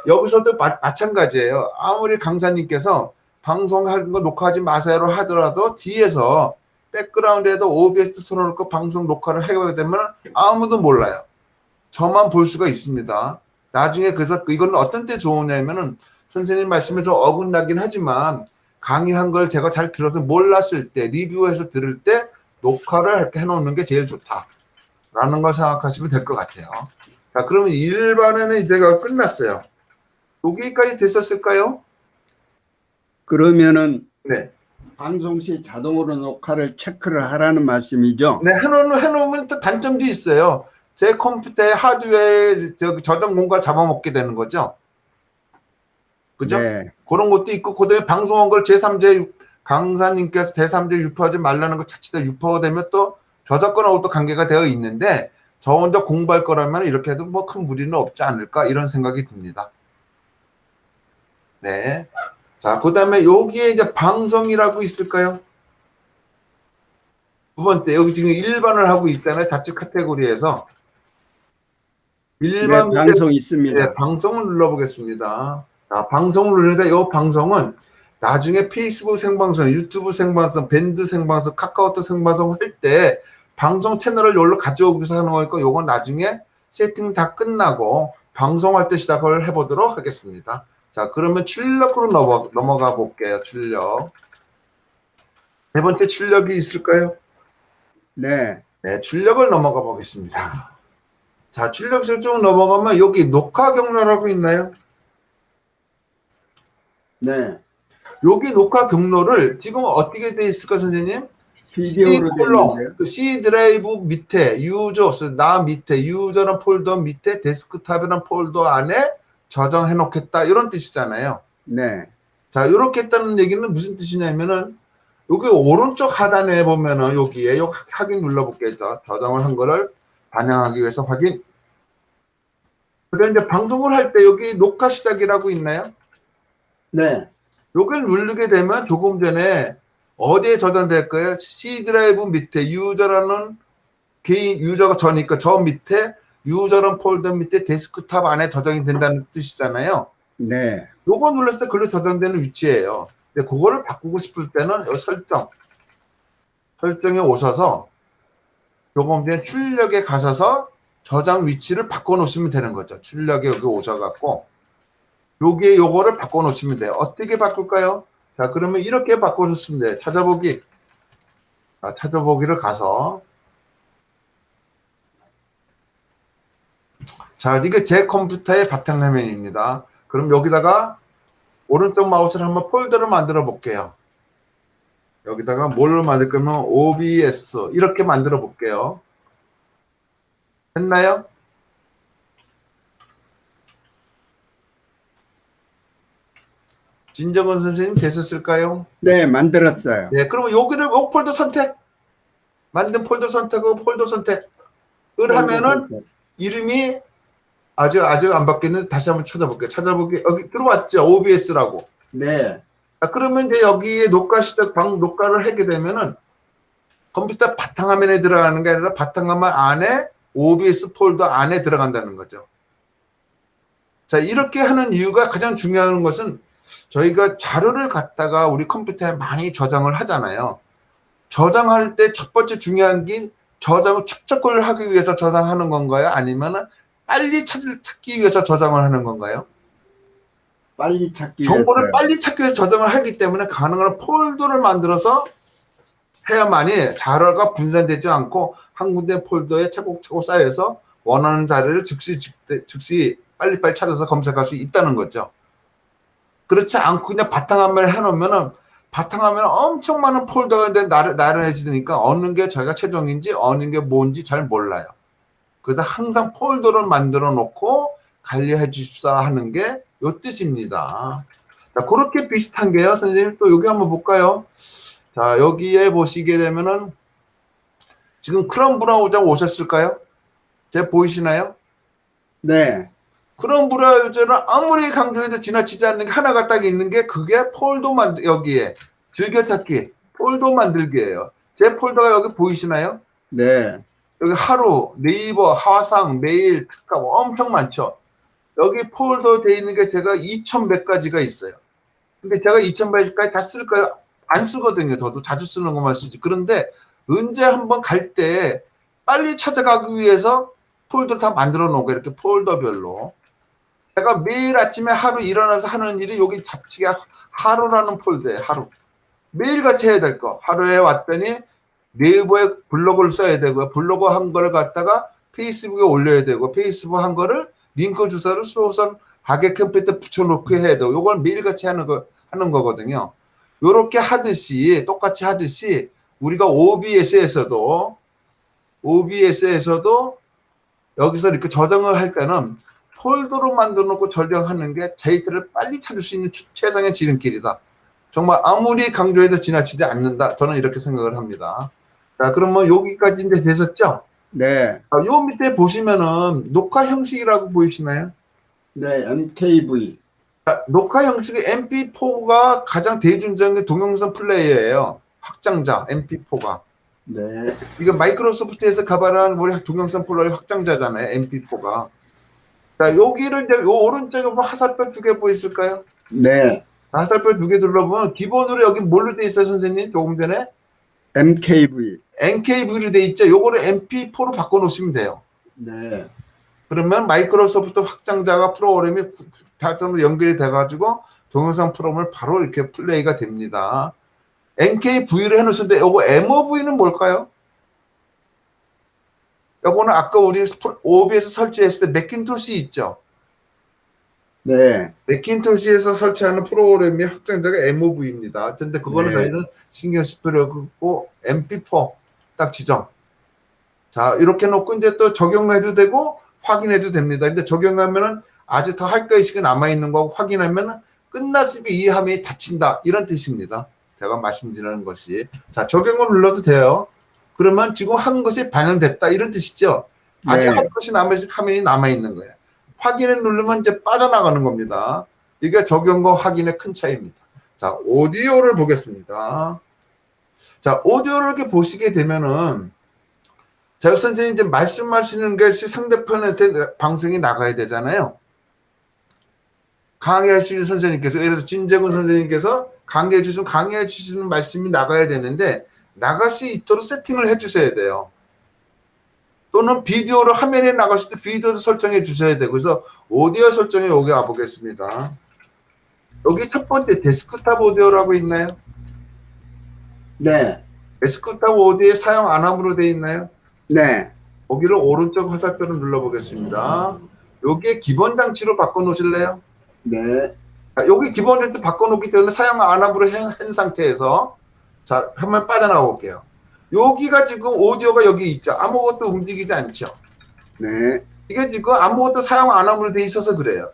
여기서도 마찬가지예요. 아무리 강사님께서 방송하는 거 녹화하지 마세요 하더라도 뒤에서 백그라운드에도 OBS 틀어놓고 방송 녹화를 하게 되면 아무도 몰라요. 저만 볼 수가 있습니다. 나중에 그래서 이건 어떤 때 좋으냐면은 선생님 말씀에 좀 어긋나긴 하지만 강의한 걸 제가 잘 들어서 몰랐을 때 리뷰해서 들을 때 녹화를 이렇게 해놓는 게 제일 좋다라는 걸 생각하시면 될 것 같아요. 자, 그러면 일반에는 이제가 끝났어요. 여기까지 됐었을까요? 그러면은 네. 방송 시 자동으로 녹화를 체크를 하라는 말씀이죠? 네, 해놓으면 또 단점도 있어요. 제 컴퓨터의 하드웨어 저장 공간을 잡아먹게 되는 거죠. 그죠? 네. 그런 것도 있고, 그 다음에 방송한 걸 제3자 강사님께서 제3자 유포하지 말라는 거 자칫 유포가 되면 또 저작권하고 또 관계가 되어 있는데, 저 혼자 공부할 거라면 이렇게 해도 뭐 큰 무리는 없지 않을까, 이런 생각이 듭니다. 네. 자, 그 다음에 여기에 이제 방송이라고 있을까요? 두 번째, 여기 지금 일반을 하고 있잖아요. 다치 카테고리에서. 일반 네, 방송 있습니다. 네, 방송을 눌러보겠습니다. 자, 방송을 누르는데 이 방송은 나중에 페이스북 생방송, 유튜브 생방송, 밴드 생방송, 카카오톡 생방송 할 때 방송 채널을 여기로 가져오기 위해서 하는 거니까 이건 나중에 세팅 다 끝나고 방송할 때 시작을 해보도록 하겠습니다. 자, 그러면 출력으로 넘어가 볼게요. 출력. 네 번째 출력이 있을까요? 네. 네, 출력을 넘어가 보겠습니다. 자, 출력 설정 넘어가면 여기 녹화 경로라고 있나요? 네. 여기 녹화 경로를 지금 어떻게 돼 있을까, 선생님? 비디오로 C 콜럼, 되는데요. 그 C 드라이브 밑에 유저, 나 밑에 유저는 폴더 밑에 데스크탑이라는 폴더 안에 저장해 놓겠다 이런 뜻이잖아요. 네. 자, 이렇게 했다는 얘기는 무슨 뜻이냐면은 여기 오른쪽 하단에 보면은 여기에 확인 눌러볼게요. 저장을 한 거를 반영하기 위해서 확인. 그다음 이제 방송을 할 때 여기 녹화 시작이라고 있나요? 네. 여기를 누르게 되면 조금 전에 어디에 저장될 거예요? C 드라이브 밑에 유저라는 개인 유저가 저니까 저 밑에 유저라는 폴더 밑에 데스크탑 안에 저장이 된다는 뜻이잖아요. 네. 요거 눌렀을 때 글로 저장되는 위치예요. 근데 그거를 바꾸고 싶을 때는 요 설정에 오셔서 요거 이제 출력에 가셔서 저장 위치를 바꿔 놓으시면 되는 거죠. 출력에 여기 오셔갖고 여기에 요거를 바꿔 놓으시면 돼요. 어떻게 바꿀까요? 자, 그러면 이렇게 바꿔줬으면 돼요. 찾아보기. 자, 찾아보기를 가서 자, 이게 제 컴퓨터의 바탕화면입니다. 그럼 여기다가 오른쪽 마우스를 한번 폴더를 만들어 볼게요. 여기다가 뭘 만들 거면 OBS 이렇게 만들어 볼게요. 됐나요? 진정원 선생님 됐었을까요? 네, 만들었어요. 네, 그러면 여기를 폴더 선택. 만든 폴더 선택하고 폴더 선택을 하면은 이름이 아직 안 바뀌었는데 다시 한번 찾아볼게요. 찾아보기 여기 들어왔죠. OBS라고. 네. 자, 그러면 이제 여기에 녹화 시작 녹화를 하게 되면은 컴퓨터 바탕화면에 들어가는 게 아니라 바탕화면 안에 OBS 폴더 안에 들어간다는 거죠. 자, 이렇게 하는 이유가 가장 중요한 것은 저희가 자료를 갖다가 우리 컴퓨터에 많이 저장을 하잖아요. 저장할 때 첫 번째 중요한 게 저장을 축적을 하기 위해서 저장하는 건가요? 아니면 빨리 찾기 위해서 저장을 하는 건가요? 빨리 찾기 정보를 위해서요. 빨리 찾기 위해서 저장을 하기 때문에 가능한 폴더를 만들어서 해야만이 자료가 분산되지 않고 한 군데 폴더에 차곡차곡 쌓여서 원하는 자료를 즉시 빨리빨리 찾아서 검색할 수 있다는 거죠. 그렇지 않고 그냥 바탕화면을 해놓으면은 바탕화면에 엄청 많은 폴더가 나란해지니까 어느 게 자기가 최종인지 어느 게 뭔지 잘 몰라요. 그래서 항상 폴더를 만들어 놓고 관리해 주십사 하는 게 요 뜻입니다. 자, 그렇게 비슷한 게요. 선생님 또 여기 한번 볼까요? 자, 여기에 보시게 되면은 지금 크롬 브라우저 오셨을까요? 제 보이시나요? 네. 크롬 브라우저는 아무리 강조해도 지나치지 않는 게 하나가 딱 있는 게 그게 폴더 여기에 즐겨찾기 폴더 만들기예요. 제 폴더가 여기 보이시나요? 네. 여기 하루, 네이버, 화상, 메일, 특강 엄청 많죠. 여기 폴더 돼 있는 게 제가 2,100 가지가 있어요. 근데 제가 2,100가지 다 쓸까요? 안 쓰거든요. 저도 자주 쓰는 것만 쓰지. 그런데 언제 한번 갈 때 빨리 찾아가기 위해서 폴더 다 만들어 놓은 거 이렇게 폴더별로. 제가 매일 아침에 하루 일어나서 하는 일이 여기 잡지게 하루라는 폴더에 하루. 매일같이 해야 될 거. 하루에 왔더니 네이버에 블로그를 써야 되고요. 블로그 한 거를 갖다가 페이스북에 올려야 되고 페이스북 한 거를 링크 주소를 써서 가게 컴퓨터에 붙여놓고 해야 되고 이걸 매일같이 하는 거거든요. 요렇게 하듯이 똑같이 하듯이 우리가 OBS에서도 여기서 이렇게 저장을 할 때는 폴더로 만들어 놓고 저장하는 게 데이터를 빨리 찾을 수 있는 최상의 지름길이다. 정말 아무리 강조해도 지나치지 않는다. 저는 이렇게 생각을 합니다. 자, 그러면 여기까지 이제 됐었죠? 네. 요 밑에 보시면은 녹화 형식이라고 보이시나요? 네. MKV. 자, 녹화 형식의 MP4가 가장 대중적인 동영상 플레이어예요. 확장자 MP4가. 네. 이거 마이크로소프트에서 개발한 우리 동영상 플레이어 확장자잖아요. MP4가. 자, 여기를 이제 요 오른쪽에 보면 화살표 2개 보이실까요? 네. 화살표 2개 눌러보면 기본으로 여기 뭘로 돼 있어요, 선생님? 조금 전에 MKV. NKV로 돼 있죠. 요거를 MP4로 바꿔 놓으시면 돼요. 네. 그러면 마이크로소프트 확장자가 프로그램이 다점으로 연결이 돼가지고 동영상 프로그램을 바로 이렇게 플레이가 됩니다. NKV를 해놓으셨는데 요거 MOV는 뭘까요? 요거는 아까 우리 OBS 설치했을 때 매킨토시 있죠. 네. 매킨토시에서 설치하는 프로그램이 확장자가 MOV입니다. 근데 그거는 네. 저희는 신경 쓸 필요 없고 MP4 딱 지정. 자, 이렇게 놓고 이제 또 적용해도 되고 확인해도 됩니다. 근데 적용하면은 아직 더 할 것이 남아있는 거고 확인하면은 끝났으니까 이 화면이 닫힌다. 이런 뜻입니다. 제가 말씀드리는 것이. 자, 적용을 눌러도 돼요. 그러면 지금 한 것이 반영됐다. 이런 뜻이죠. 아직 네. 할 것이 남아있는 화면이 남아있는 거예요. 확인을 누르면 이제 빠져나가는 겁니다. 이게 적용과 확인의 큰 차이입니다. 자, 오디오를 보겠습니다. 자, 오디오를 이렇게 보시게 되면은 제가 선생님 이제 말씀하시는 것이 상대편한테 방송이 나가야 되잖아요. 강의해 주신 선생님께서, 예를 들어서 진재근 선생님께서 강의해 주시는 말씀이 나가야 되는데 나갈 수 있도록 세팅을 해 주셔야 돼요. 또는 비디오로 화면에 나갔을 때 비디오도 설정해 주셔야 되고, 그래서 오디오 설정에 여기 와보겠습니다. 여기 첫 번째 데스크탑 오디오라고 있나요? 네. 데스크탑 오디오에 사용 안 함으로 되어 있나요? 네. 거기를 오른쪽 화살표를 눌러보겠습니다. 여기에 기본 장치로 바꿔 놓으실래요? 네. 자, 여기 기본 장치 바꿔 놓기 때문에 사용 안 함으로 한 상태에서 자, 한번 빠져나가 볼게요. 여기가 지금 오디오가 여기 있죠. 아무것도 움직이지 않죠. 네. 이게 지금 아무것도 사용 안 함으로 돼 있어서 그래요.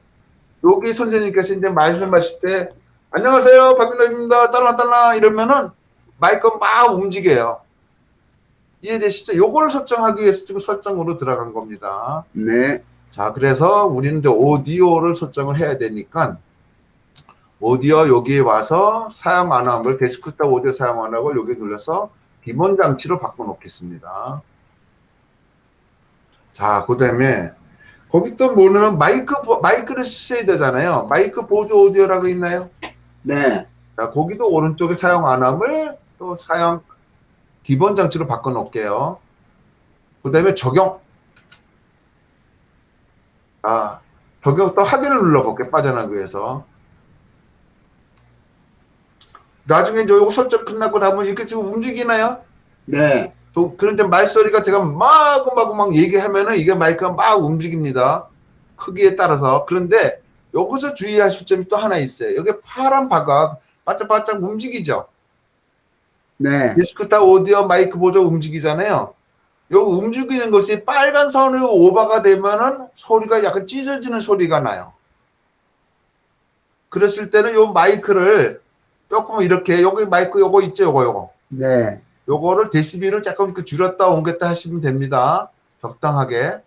여기 선생님께서 이제 말씀하실 때 안녕하세요 박윤호입니다 딸랑딸랑 이러면은 마이크가 막 움직여요. 이해되시죠? 요걸 설정하기 위해서 지금 설정으로 들어간 겁니다. 네. 자, 그래서 우리는 이제 오디오를 설정을 해야 되니까 오디오 여기에 와서 사용 안 함을 데스크탑 오디오 사용 안 하고 여기 눌러서 기본 장치로 바꿔 놓겠습니다. 자, 그 다음에 거기 또 뭐냐면 마이크를 쓰셔야 되잖아요. 마이크 보조 오디오라고 있나요? 네. 자, 거기도 오른쪽에 사용 안 함을 또 사용 기본 장치로 바꿔 놓을게요. 그 다음에 적용. 적용 또 확인을 눌러볼게요. 빠져나가기 위해서. 나중에 이거 설정 끝나고 나면 이렇게 지금 움직이나요? 네. 그런데 말소리가 제가 막 얘기하면은 이게 마이크가 막 움직입니다. 크기에 따라서. 그런데 여기서 주의하실 점이 또 하나 있어요. 여기 파란 바가 바짝바짝 움직이죠. 네. 디스크탑 오디오 마이크 보조 움직이잖아요. 요 움직이는 것이 빨간 선이 오버가 되면은 소리가 약간 찢어지는 소리가 나요. 그랬을 때는 요 마이크를 조금 이렇게 여기 마이크 요거 있죠, 요거. 네. 요거를 데시벨을 조금 이렇게 줄였다 옮겼다 하시면 됩니다. 적당하게.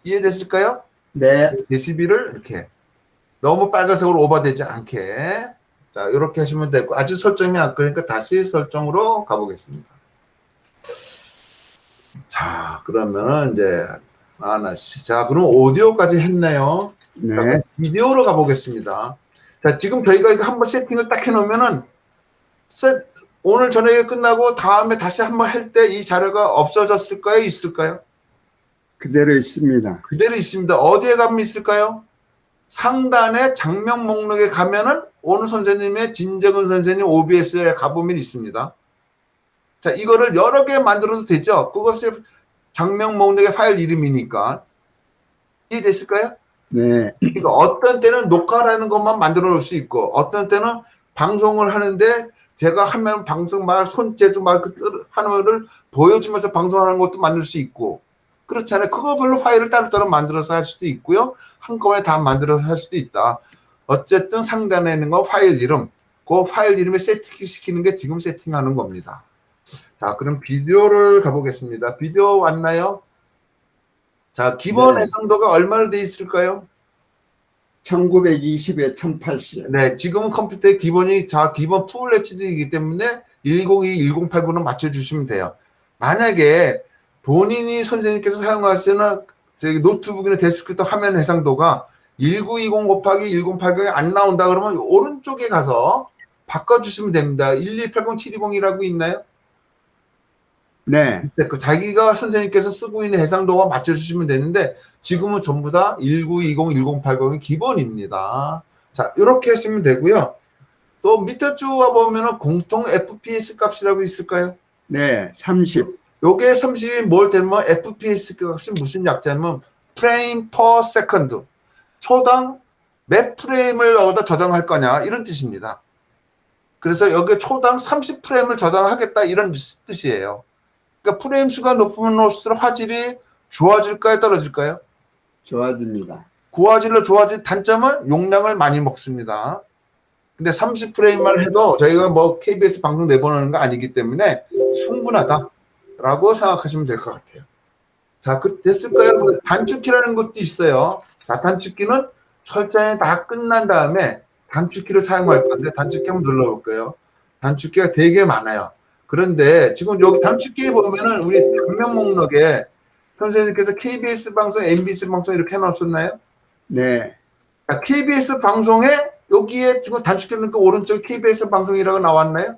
이해됐을까요? 네. 데시벨을 이렇게 너무 빨간색으로 오버되지 않게. 자, 이렇게 하시면 되고 아직 설정이 안 그러니까 다시 설정으로 가보겠습니다. 자, 그러면 이제 하나씩. 자, 그럼 오디오까지 했네요. 네. 자, 비디오로 가보겠습니다. 자, 지금 저희가 이거 한번 세팅을 딱 해놓으면은 오늘 저녁에 끝나고 다음에 다시 한번 할 때 이 자료가 없어졌을까요? 있을까요? 그대로 있습니다. 그대로 있습니다. 어디에 가면 있을까요? 상단에 장면 목록에 가면은 오늘 선생님의 진정은 선생님 OBS에 가보면 있습니다. 자, 이거를 여러 개 만들어도 되죠? 그것이 장면 목록의 파일 이름이니까. 이해됐을까요? 네. 그러니까 어떤 때는 녹화라는 것만 만들어 놓을 수 있고, 어떤 때는 방송을 하는데 제가 하면 방송 막 손재주 막 하는 거를 보여주면서 방송하는 것도 만들 수 있고, 그렇잖아요. 그거별로 파일을 따로따로 만들어서 할 수도 있고요. 한꺼번에 다 만들어서 할 수도 있다. 어쨌든 상단에 있는 거 파일 이름, 그 파일 이름에 세팅시키는 게 지금 세팅하는 겁니다. 자, 그럼 비디오를 가보겠습니다. 비디오 왔나요? 자, 기본 네. 해상도가 얼마나 돼 있을까요? 1920에 1080. 네, 지금은 컴퓨터의 기본이 기본 풀 HD이기 때문에 102, 1080은 맞춰주시면 돼요. 만약에 본인이 선생님께서 사용하시는 저기 노트북이나 데스크톱 화면 해상도가 1920 곱하기 1080이 안 나온다 그러면 오른쪽에 가서 바꿔주시면 됩니다. 1280720이라고 있나요? 네. 그 자기가 선생님께서 쓰고 있는 해상도가 맞춰주시면 되는데 지금은 전부 다 1920, 1080이 기본입니다. 자, 이렇게 하시면 되고요. 또 밑에 쭉 와보면 공통 FPS 값이라고 있을까요? 네. 30. 요게 30이 뭘 되면 FPS 값이 무슨 약자냐면 프레임 퍼 세컨드. 초당 몇 프레임을 얻어 저장할 거냐 이런 뜻입니다. 그래서 여기 초당 30프레임을 저장하겠다 이런 뜻이에요. 그러니까 프레임 수가 높으면 높을수록 화질이 좋아질까요? 떨어질까요? 좋아집니다. 고화질로 좋아질 단점은 용량을 많이 먹습니다. 근데 30프레임만 해도 저희가 뭐 KBS 방송 내보내는 거 아니기 때문에 충분하다라고 생각하시면 될 것 같아요. 자, 됐을까요? 단축키라는 것도 있어요. 자, 단축키는 설정이 다 끝난 다음에 단축키를 사용할 건데 단축키 한번 눌러볼게요. 단축키가 되게 많아요. 그런데 지금 여기 단축키에 보면은 우리 장면 목록에 선생님께서 KBS 방송, MBC 방송 이렇게 해놓으셨나요? 네. 자, KBS 방송에 여기에 지금 단축키 누르니까 오른쪽에 KBS 방송이라고 나왔나요?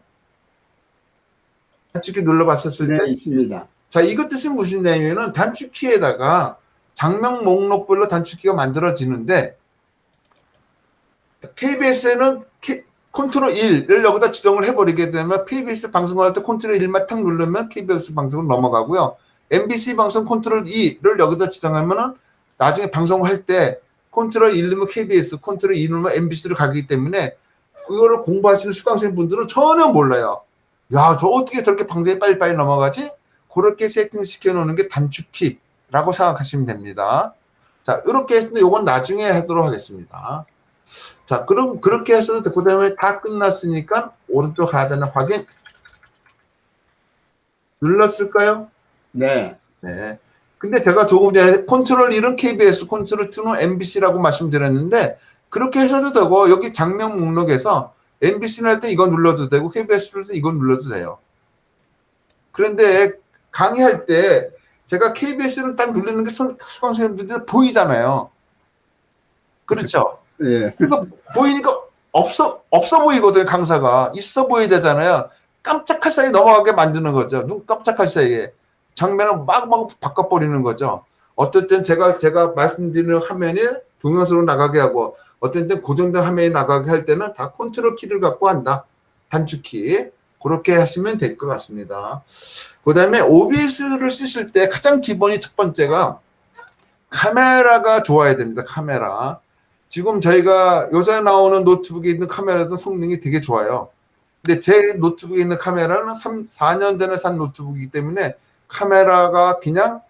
단축키 눌러봤었을 때? 네, 있습니다. 자, 이것 뜻이 무슨 내용이냐면 단축키에다가 장면 목록별로 단축키가 만들어지는데 KBS에는 컨트롤 1을 여기다 지정을 해버리게 되면 KBS 방송을 할 때 컨트롤 1만 탁 누르면 KBS 방송으로 넘어가고요. MBC 방송 컨트롤 2를 여기다 지정하면은 나중에 방송을 할 때 컨트롤 1 누르면 KBS, 컨트롤 2 누르면 MBC로 가기 때문에 그거를 공부하시는 수강생 분들은 전혀 몰라요. 야, 저 어떻게 저렇게 방송이 빨리빨리 넘어가지? 그렇게 세팅시켜 놓는 게 단축키라고 생각하시면 됩니다. 자, 이렇게 했을 때 이건 나중에 하도록 하겠습니다. 자, 그럼 그렇게 해서도 됐고, 그 다음에 다 끝났으니까 오른쪽 하단을 확인. 눌렀을까요? 네. 네. 근데 제가 조금 전에 컨트롤 1은 KBS, 컨트롤 2는 MBC라고 말씀드렸는데, 그렇게 하셔도 되고, 여기 장면 목록에서 MBC는 할 때 이거 눌러도 되고, KBS를 할 때 이거 눌러도 돼요. 그런데 강의할 때 제가 KBS를 딱 누르는 게 수강생분들 보이잖아요. 그렇죠? 예. 그러니까 보이니까 없어 보이거든요. 강사가 있어 보여야 되잖아요. 깜짝할 사이에 넘어가게 만드는 거죠. 눈 깜짝할 사이에. 장면을 막 바꿔버리는 거죠. 어떨 땐 제가 말씀드리는 화면이 동영상으로 나가게 하고, 어떤 땐 고정된 화면이 나가게 할 때는 다 컨트롤 키를 갖고 한다. 단축키. 그렇게 하시면 될 것 같습니다. 그 다음에 OBS를 쓰실 때 가장 기본이 첫 번째가 카메라가 좋아야 됩니다. 카메라. 지금 저희가 요새 나오는 노트북에 있는 카메라도 성능이 되게 좋아요. 근데 제 노트북에 있는 카메라는 4년 전에 산 노트북이기 때문에 카메라가 그냥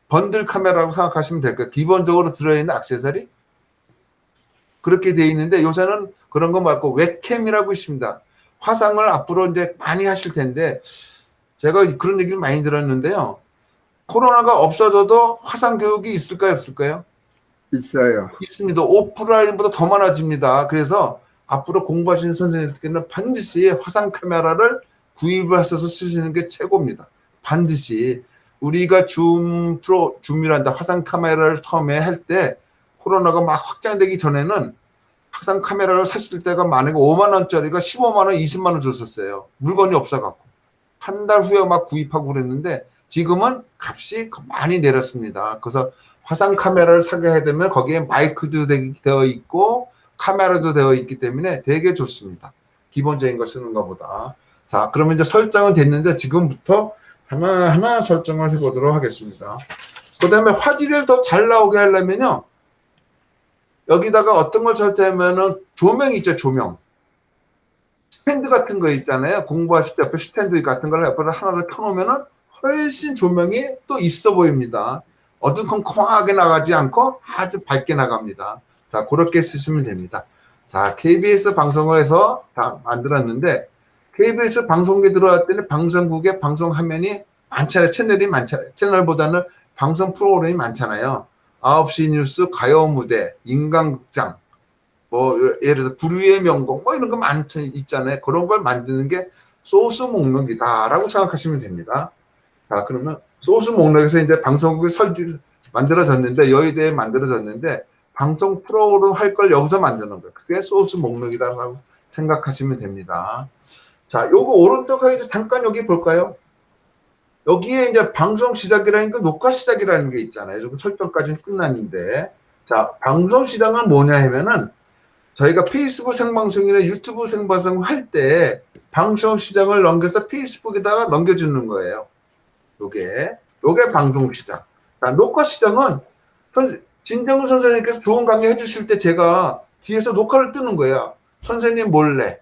번들 카메라라고 생각하시면 될 거예요. 기본적으로 들어있는 액세서리 그렇게 돼 있는데 요새는 그런 거 말고 웹캠이라고 있습니다. 화상을 앞으로 이제 많이 하실 텐데 제가 그런 얘기를 많이 들었는데요. 코로나가 없어져도 화상 교육이 있을까요, 없을까요? 있어요. 있습니다. 오프라인보다 더 많아집니다. 그래서 앞으로 공부하시는 선생님들께는 반드시 화상 카메라를 구입을 하셔서 쓰시는 게 최고입니다. 반드시. 우리가 줌이란다. 화상 카메라를 처음에 할 때 코로나가 막 확장되기 전에는 화상 카메라를 사실 때가 많은 거 5만 원짜리가 15만 원, 20만 원 줬었어요. 물건이 없어갖고. 한 달 후에 막 구입하고 그랬는데 지금은 값이 많이 내렸습니다. 그래서 화상 카메라를 사게 해야 되면 거기에 마이크도 되어 있고 카메라도 되어 있기 때문에 되게 좋습니다. 기본적인 거 쓰는 것보다. 자, 그러면 이제 설정은 됐는데 지금부터 하나하나 설정을 해보도록 하겠습니다. 그 다음에 화질을 더 잘 나오게 하려면요. 여기다가 어떤 걸 설정하면은 조명 있죠, 조명. 스탠드 같은 거 있잖아요. 공부하실 때 옆에 스탠드 같은 걸 옆에 하나를 켜놓으면은 훨씬 조명이 또 있어 보입니다. 어두컴컴하게 나가지 않고 아주 밝게 나갑니다. 자, 그렇게 쓰시면 됩니다. 자, KBS 방송을 해서 다 만들었는데 KBS 방송국에 들어왔더니 방송국에 방송 화면이 많잖아요. 채널이 많잖아요. 채널보다는 방송 프로그램이 많잖아요. 9시 뉴스, 가요 무대, 인간극장, 뭐 예를 들어서 불후의 명곡 뭐 이런 거 많죠, 있잖아요. 그런 걸 만드는 게 소스 목록이다라고 생각하시면 됩니다. 자, 그러면 소스 목록에서 이제 방송국이 만들어졌는데 여의도에 만들어졌는데 방송 프로그램 할 걸 여기서 만드는 거예요. 그게 소스 목록이다라고 생각하시면 됩니다. 자, 요거 오른쪽 하에서 잠깐 여기 볼까요? 여기에 이제 방송 시작이라는 거 녹화 시작이라는 게 있잖아요. 좀 설정까지는 끝났는데. 자, 방송 시작은 뭐냐 하면은 저희가 페이스북 생방송이나 유튜브 생방송 할 때 방송 시작을 넘겨서 페이스북에다가 넘겨주는 거예요. 요게 방송 시작. 자, 녹화 시작은 진정우 선생님께서 좋은 강의 해주실 때 제가 뒤에서 녹화를 뜨는 거예요. 선생님 몰래.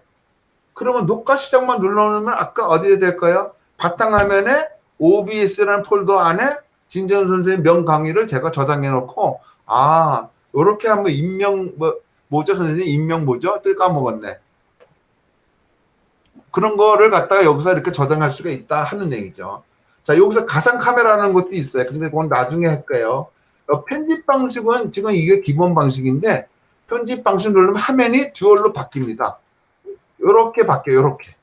그러면 녹화 시작만 눌러놓으면 아까 어디에 될까요? 바탕화면에 OBS라는 폴더 안에 진정우 선생님 명 강의를 제가 저장해 놓고 요렇게 하면 뭐죠 선생님? 인명 뭐죠? 뜰 까먹었네. 그런 거를 갖다가 여기서 이렇게 저장할 수가 있다 하는 얘기죠. 자, 여기서 가상 카메라라는 것도 있어요. 근데 그건 나중에 할 거예요. 편집 방식은 지금 이게 기본 방식인데 편집 방식 누르면 화면이 듀얼로 바뀝니다. 요렇게 바뀌어요. 요렇게.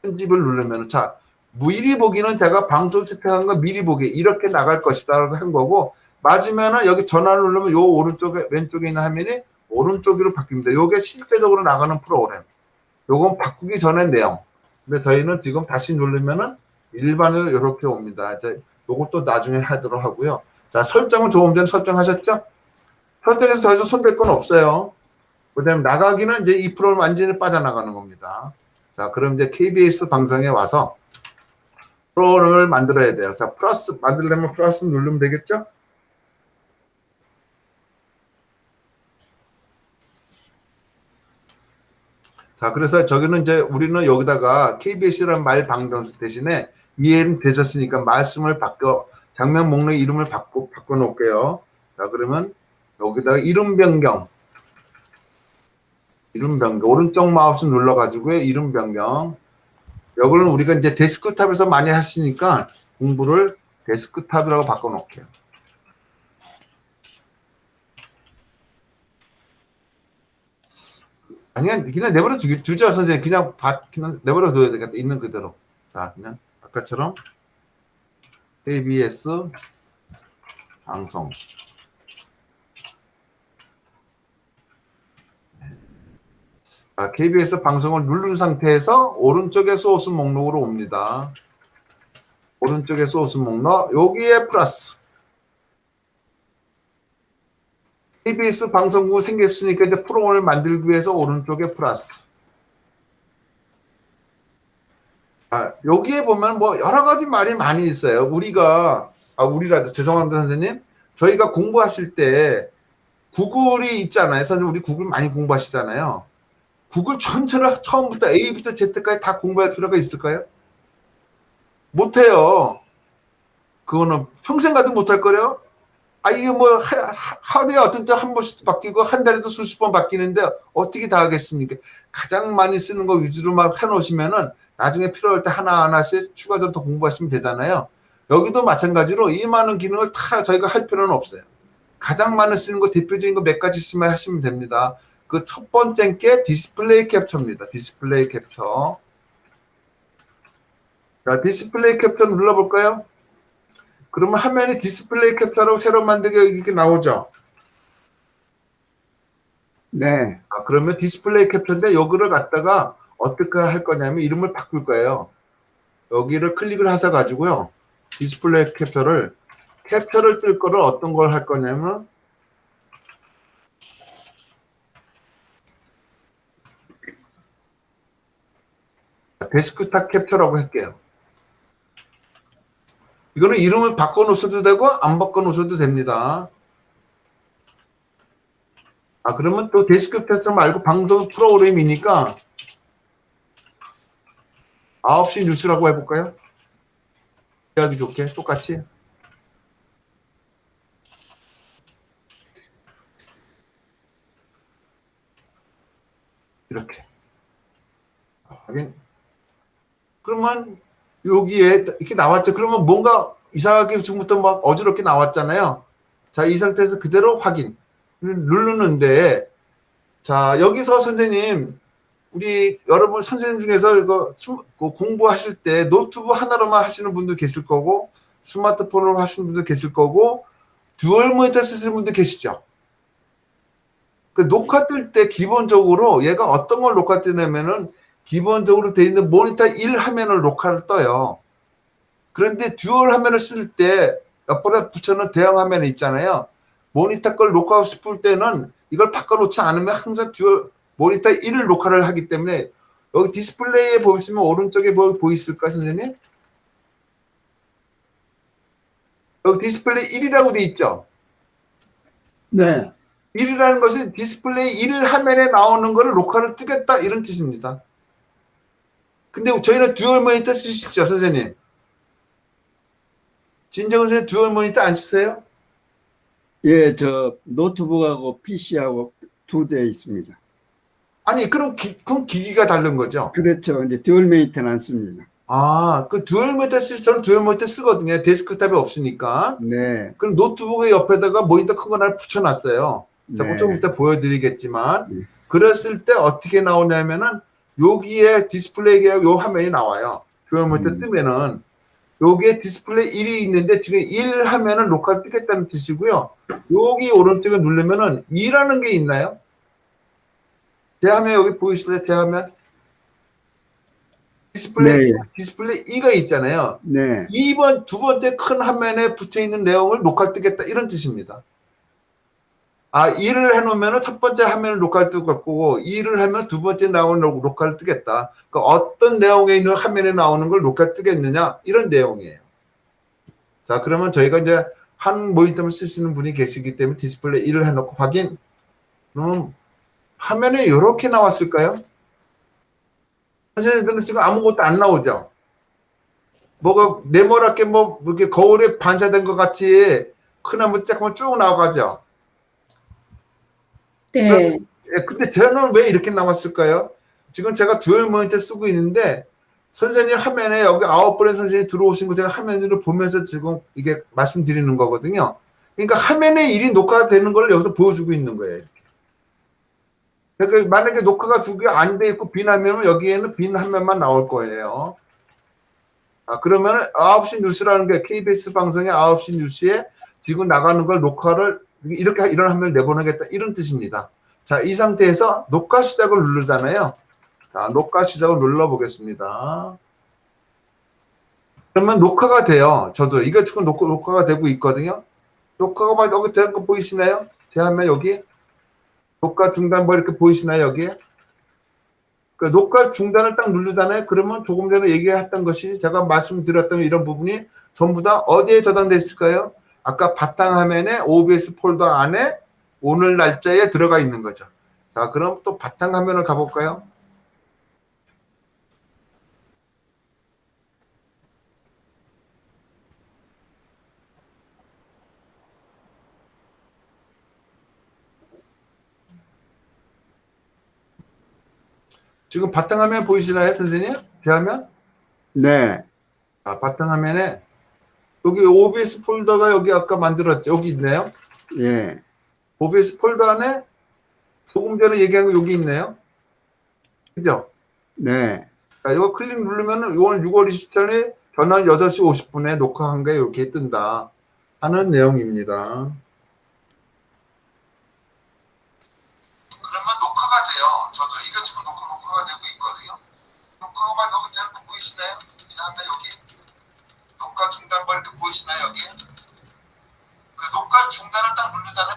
편집을 누르면 자, 미리 보기는 제가 방송 세팅한 거 미리 보기 이렇게 나갈 것이다 라고 한 거고 맞으면은 여기 전화를 누르면 요 오른쪽에 왼쪽에 있는 화면이 오른쪽으로 바뀝니다. 요게 실제적으로 나가는 프로그램. 요건 바꾸기 전에 내용. 근데 저희는 지금 다시 누르면은 일반으로 이렇게 옵니다. 이제 요것도 나중에 하도록 하고요. 자, 설정은 조금 전에 설정하셨죠? 설정해서 더 이상 손댈 건 없어요. 그 다음에 나가기는 이제 이 프로그램 완전히 빠져나가는 겁니다. 자, 그럼 이제 KBS 방송에 와서 프로그램을 만들어야 돼요. 자, 플러스, 만들려면 플러스 누르면 되겠죠? 자, 그래서 저기는 이제 우리는 여기다가 KBS라는 말 방정 대신에 이해는 되셨으니까 말씀을 장면 목록 이름을 바꿔 놓을게요. 자, 그러면 여기다가 이름 변경. 오른쪽 마우스 눌러가지고요. 이름 변경. 여기는 우리가 이제 데스크탑에서 많이 하시니까 공부를 데스크탑이라고 바꿔 놓을게요. 그냥 내버려 주죠, 선생님. 그냥 내버려 둬야 되겠다. 있는 그대로. 자, 그냥 아까처럼 KBS 방송. 자, KBS 방송을 누른 상태에서 오른쪽에 소스 목록으로 옵니다. 오른쪽에 소스 목록, 여기에 플러스. KBS 방송국 생겼으니까 이제 프로그램을 만들기 위해서 오른쪽에 플러스. 여기에 보면 뭐 여러 가지 말이 많이 있어요. 우리라도 죄송합니다, 선생님. 저희가 공부하실 때 구글이 있잖아요. 선생님, 우리 구글 많이 공부하시잖아요. 구글 전체를 처음부터 A부터 Z까지 다 공부할 필요가 있을까요? 못해요. 그거는 평생 가도 못할 거래요. 이게 뭐 하루에 어떤 때 한 번씩 바뀌고 한 달에도 수십 번 바뀌는데 어떻게 다 하겠습니까? 가장 많이 쓰는 거 위주로 막 해놓으시면은 나중에 필요할 때 하나하나씩 추가적으로 더 공부하시면 되잖아요. 여기도 마찬가지로 이 많은 기능을 다 저희가 할 필요는 없어요. 가장 많이 쓰는 거 대표적인 거 몇 가지 쓰면 하시면 됩니다. 그 첫 번째 게 디스플레이 캡처입니다. 디스플레이 캡처. 자, 디스플레이 캡처 눌러볼까요? 그러면 화면에 디스플레이 캡처라고 새로 만들게 이렇게 나오죠? 네. 그러면 디스플레이 캡처인데 여기를 갖다가 어떻게 할 거냐면 이름을 바꿀 거예요. 여기를 클릭을 하셔가지고요. 디스플레이 캡처를 뜰 거를 어떤 걸 할 거냐면 데스크탑 캡처라고 할게요. 이거는 이름을 바꿔 놓으셔도 되고 안 바꿔 놓으셔도 됩니다. 그러면 또 데스크탑 말고 방송 프로그램이니까 9시 뉴스라고 해볼까요? 이해하기 좋게 똑같이. 이렇게. 확인. 그러면 여기에 이렇게 나왔죠. 그러면 뭔가 이상하게 지금부터 막 어지럽게 나왔잖아요. 자, 이 상태에서 그대로 확인 누르는데, 자, 여기서 선생님, 우리 여러분 선생님 중에서 이거 공부하실 때 노트북 하나로만 하시는 분도 계실 거고, 스마트폰으로 하시는 분도 계실 거고, 듀얼 모니터 쓰시는 분도 계시죠. 그 녹화 뜰 때 기본적으로 얘가 어떤 걸 녹화 뜨냐면은 기본적으로 돼 있는 모니터 1 화면을 녹화를 떠요. 그런데 듀얼 화면을 쓸 때 옆에 붙여놓은 대형 화면이 있잖아요. 모니터 걸 녹화하고 싶을 때는 이걸 바꿔놓지 않으면 항상 듀얼 모니터 1을 녹화를 하기 때문에 여기 디스플레이에 보시면 오른쪽에 보이실까 선생님? 여기 디스플레이 1이라고 돼 있죠? 네. 1이라는 것은 디스플레이 1 화면에 나오는 거를 녹화를 뜨겠다 이런 뜻입니다. 근데 저희는 듀얼 모니터 쓰시죠, 선생님? 진정은 선생님 듀얼 모니터 안 쓰세요? 예, 저 노트북하고 PC하고 두 대 있습니다. 아니, 그럼 기기가 다른 거죠? 그렇죠. 이제 듀얼 모니터는 안 씁니다. 그 듀얼 모니터 저는 듀얼 모니터 쓰거든요. 데스크탑이 없으니까. 네. 그럼 노트북의 옆에다가 모니터 큰 거 하나 붙여놨어요. 자, 네. 좀 이따 보여드리겠지만. 네. 그랬을 때 어떻게 나오냐면은 여기에 디스플레이가 요 화면이 나와요. 듀얼 모니터 뜨면은 여기에 디스플레이 1이 있는데 지금 1 하면은 녹화 뜨겠다는 뜻이고요. 여기 오른쪽에 누르면은 2라는 게 있나요? 제 화면 여기 보이시나요? 제 화면? 디스플레이 2가 있잖아요. 네. 두 번째 큰 화면에 붙어 있는 내용을 녹화 뜨겠다 이런 뜻입니다. 1을 해놓으면 첫 번째 화면을 녹화를 뜨고 2를 하면 두 번째 나오는 녹화를 뜨겠다. 그러니까 어떤 내용에 있는 화면에 나오는 걸 녹화 뜨겠느냐 이런 내용이에요. 자, 그러면 저희가 이제 한 모니터만 쓰시는 분이 계시기 때문에 디스플레이 1을 해놓고 확인. 그럼 화면에 이렇게 나왔을까요? 선생님 지금 아무것도 안 나오죠? 뭐가 네모나게 이렇게 거울에 반사된 것 같이 큰 한번 조금만 쭉 나와가죠? 네. 근데 저는 왜 이렇게 나왔을까요? 지금 제가 듀얼 모니터 쓰고 있는데 선생님 화면에 여기 9번의 선생님이 들어오신 거 제가 화면으로 보면서 지금 이게 말씀드리는 거거든요. 그러니까 화면에 일이 녹화되는 걸 여기서 보여주고 있는 거예요. 그러니까 만약에 녹화가 두 개 안 돼 있고 빈 화면은 여기에는 빈 화면만 나올 거예요. 그러면 9시 뉴스라는 게 KBS 방송의 9시 뉴스에 지금 나가는 걸 녹화를 이렇게 이런 화면을 내보내겠다 이런 뜻입니다. 자, 이 상태에서 녹화 시작을 누르잖아요. 자, 녹화 시작을 눌러 보겠습니다. 그러면 녹화가 돼요. 저도 이거 지금 녹화가 되고 있거든요. 녹화가 막 여기 되는 거 보이시나요? 제 화면 여기 녹화 중단 뭐 이렇게 보이시나요? 여기에? 그 녹화 중단을 딱 누르잖아요. 그러면 조금 전에 얘기했던 것이 제가 말씀드렸던 이런 부분이 전부 다 어디에 저장되어 있을까요? 아까 바탕화면에 OBS 폴더 안에 오늘 날짜에 들어가 있는 거죠. 자, 그럼 또 바탕화면을 가볼까요? 지금 바탕화면 보이시나요, 선생님? 제 화면? 네. 아, 바탕화면에 여기 OBS 폴더가 여기 아까 만들었죠. 여기 있네요. 예. OBS 폴더 안에 조금 전에 얘기한 거 여기 있네요. 그죠? 네. 자, 이거 클릭 누르면은 오늘 6월 27일 전날 8시 50분에 녹화한 게 이렇게 뜬다 하는 내용입니다. 그러면 녹화가 돼요. 저도 이거 지금 녹화가 되고 있거든요. 녹화가 막 여기 되는 거 보이시나요? 제 화면 여기 녹화 중단 뭐 이렇게 보이시나요? 여기 그 녹화 중단을 딱 누르잖아요.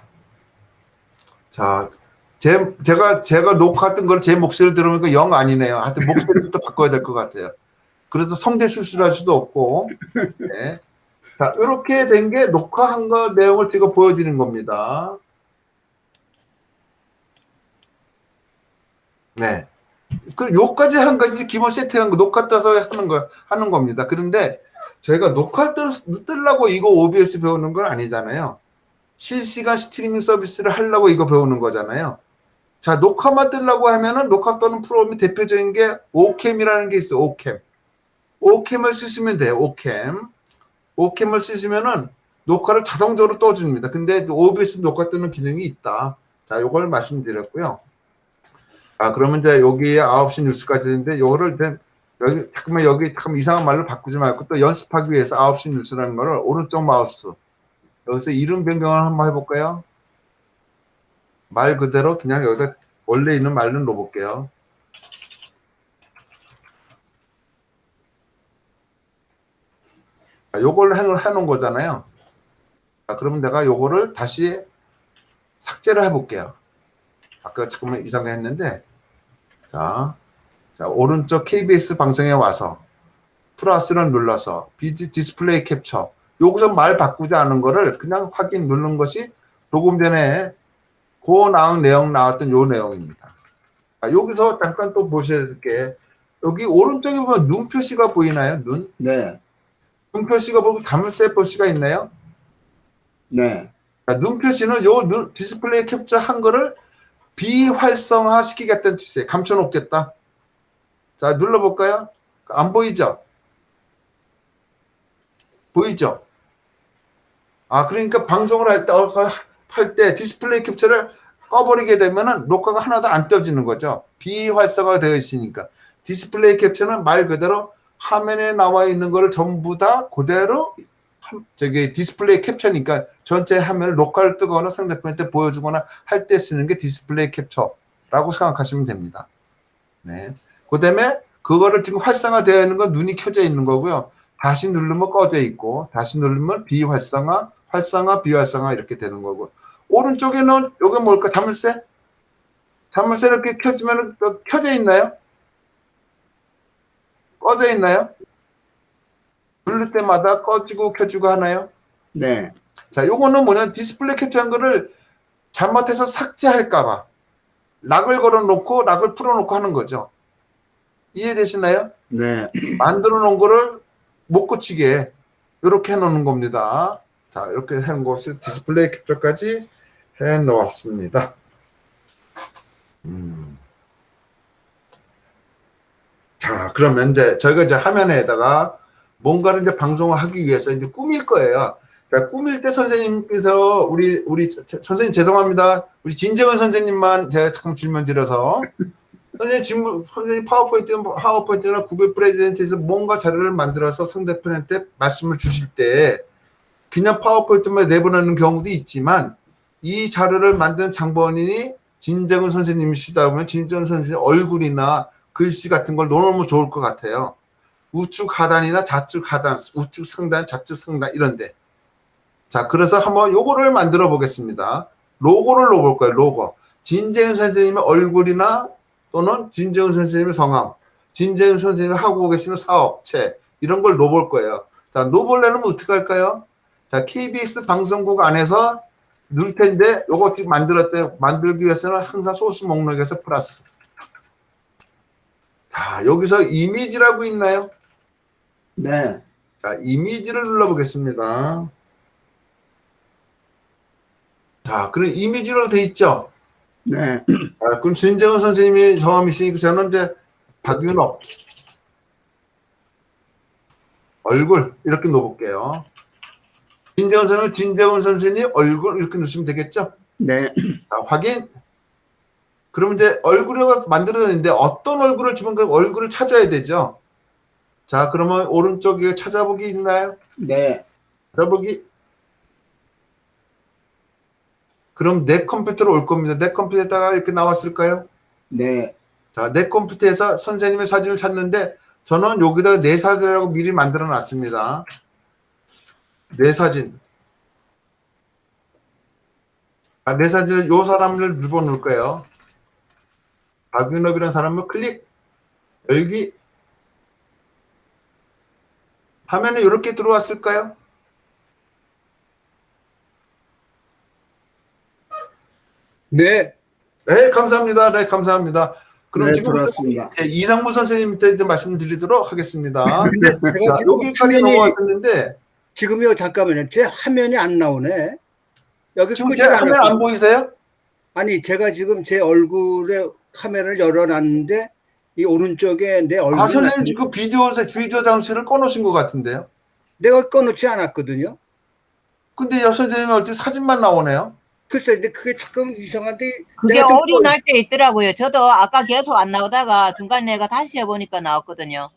자, 제가 녹화했던 걸 제 목소리를 들으니까 영 아니네요. 하여튼 목소리부터 바꿔야 될 것 같아요. 그래서 성대 수술할 수도 없고. 네. 자, 이렇게 된 게 녹화한 거 내용을 제가 보여드리는 겁니다. 네. 그 요까지 한 가지 기본 세팅한 거 녹화 떠서 하는 겁니다. 그런데 저희가 녹화 뜨려고 이거 OBS 배우는 건 아니잖아요. 실시간 스트리밍 서비스를 하려고 이거 배우는 거잖아요. 자, 녹화만 뜨려고 하면은 녹화 떠는 프로그램이 대표적인 게 오캠이라는 게 있어요. 오캠. 오캠을 쓰시면 돼요. 오캠. 오캠을 쓰시면은 녹화를 자동적으로 떠줍니다. 근데 OBS 녹화 뜨는 기능이 있다. 자, 요걸 말씀드렸고요. 아, 그러면 이제 여기에 9시 뉴스까지 되는데 요거를 여기 잠깐만 이상한 말로 바꾸지 말고 또 연습하기 위해서 9시 뉴스라는 거를 오른쪽 마우스 여기서 이름 변경을 한번 해볼까요? 말 그대로 그냥 여기다 원래 있는 말로 넣어볼게요. 요걸 해놓은 거잖아요. 자, 그러면 내가 요거를 다시 삭제를 해볼게요. 아까 잠깐만 이상하게 했는데, 자, 오른쪽 KBS 방송에 와서 플러스를 눌러서 비디오 디스플레이 캡처. 여기서 말 바꾸지 않은 거를 그냥 확인 누른 것이 조금 전에 그 내용 나왔던 요 내용입니다. 자, 여기서 잠깐 또 보셔야 될 게, 여기 오른쪽에 보면 눈 표시가 보이나요? 눈? 네. 눈 표시가 보고 자물쇠 표시가 있나요? 네. 자, 눈 표시는 요 디스플레이 캡처 한 거를 비활성화 시키겠다는 뜻이에요. 감춰놓겠다. 자, 눌러볼까요? 안 보이죠? 보이죠? 아, 그러니까 방송을 할 때 디스플레이 캡처를 꺼버리게 되면은 녹화가 하나도 안 떠지는 거죠. 비활성화가 되어 있으니까. 디스플레이 캡처는 말 그대로 화면에 나와 있는 거를 전부 다 그대로 디스플레이 캡처니까 전체 화면을 녹화를 뜨거나 상대편한테 보여주거나 할 때 쓰는 게 디스플레이 캡처라고 생각하시면 됩니다. 네. 그 다음에 그거를 지금 활성화되어 있는 건 눈이 켜져 있는 거고요. 다시 누르면 꺼져 있고 다시 누르면 비활성화, 활성화, 비활성화 이렇게 되는 거고 오른쪽에는 이게 뭘까? 자물쇠? 자물쇠 이렇게 켜지면 켜져 있나요? 꺼져 있나요? 누를 때마다 꺼지고 켜지고 하나요? 네. 자, 요거는 뭐냐면 디스플레이 캡처한 거를 잘못해서 삭제할까봐 락을 걸어놓고 락을 풀어놓고 하는 거죠. 이해되시나요? 네. 만들어 놓은 거를 못 고치게 이렇게 해놓는 겁니다. 자, 이렇게 해놓은 것을 디스플레이 캡처까지 해놓았습니다. 자, 그러면 이제 저희가 이제 화면에다가 뭔가를 이제 방송을 하기 위해서 이제 꾸밀 거예요. 자, 꾸밀 때 선생님께서 우리 선생님 죄송합니다. 우리 진정은 선생님만 제가 잠깐 질문 드려서 선생님 파워포인트나 구글 프레젠테이션에서 뭔가 자료를 만들어서 상대편한테 말씀을 주실 때 그냥 파워포인트만 내보내는 경우도 있지만 이 자료를 만든 장본인이 진정은 선생님이시다 보면 진정은 선생님 얼굴이나 글씨 같은 걸 넣어놓으면 좋을 것 같아요. 우측 하단이나 좌측 하단, 우측 상단, 좌측 상단 이런데. 자, 그래서 한번 요거를 만들어 보겠습니다. 로고를 넣어볼 거예요. 로고. 진재윤 선생님의 얼굴이나 또는 진재윤 선생님의 성함, 진재윤 선생님이 하고 계시는 사업체 이런 걸 넣어볼 거예요. 자, 넣어보려면 어떻게 할까요? 자, KBS 방송국 안에서 넣을 텐데 요거 지금 만들기 위해서는 항상 소스 목록에서 플러스. 자, 여기서 이미지라고 있나요? 네. 자, 이미지를 눌러보겠습니다. 자, 그럼 이미지로 돼 있죠? 네. 아, 그럼 진정은 선생님이 처음이시니까 저는 이제 박윤옥 얼굴 이렇게 넣어볼게요. 진정은 선생님, 진정은 선생님 얼굴 이렇게 넣으시면 되겠죠? 네. 자, 확인. 그럼 이제 얼굴을 만들어냈는데 어떤 얼굴을 주면 그 얼굴을 찾아야 되죠? 자, 그러면 오른쪽에 찾아보기 있나요? 네. 찾아보기. 그럼 내 컴퓨터로 올 겁니다. 내 컴퓨터에다가 이렇게 나왔을까요? 네. 자, 내 컴퓨터에서 선생님의 사진을 찾는데 저는 여기다가 내 사진이라고 미리 만들어 놨습니다. 내 사진. 아, 내 사진을 요 사람을 집어넣을 거예요. 박윤업이라는 사람을 클릭. 열기. 화면에 이렇게 들어왔을까요? 네. 네, 감사합니다. 네, 감사합니다. 그럼 네, 지금 들어왔습니다. 이상무 선생님한테 말씀드리도록 하겠습니다. 근데 제가 자, 지금 여기까지 넘어왔었는데 지금요, 잠깐만요. 제 화면이 안 나오네. 여기 지금 끄지 제 화면 않았고. 안 보이세요? 아니, 제가 지금 제 얼굴에 카메라를 열어놨는데 이 오른쪽에 내 얼굴이 아, 선생님 지금 비디오 장치를 꺼놓으신 것 같은데요? 내가 꺼놓지 않았거든요. 근데 여 선생님은 어떻게 사진만 나오네요? 글쎄, 근데 그게 조금 이상한데. 그게 내가 좀 어리 날 때 있더라고요. 저도 아까 계속 안 나오다가 중간에 내가 다시 해보니까 나왔거든요.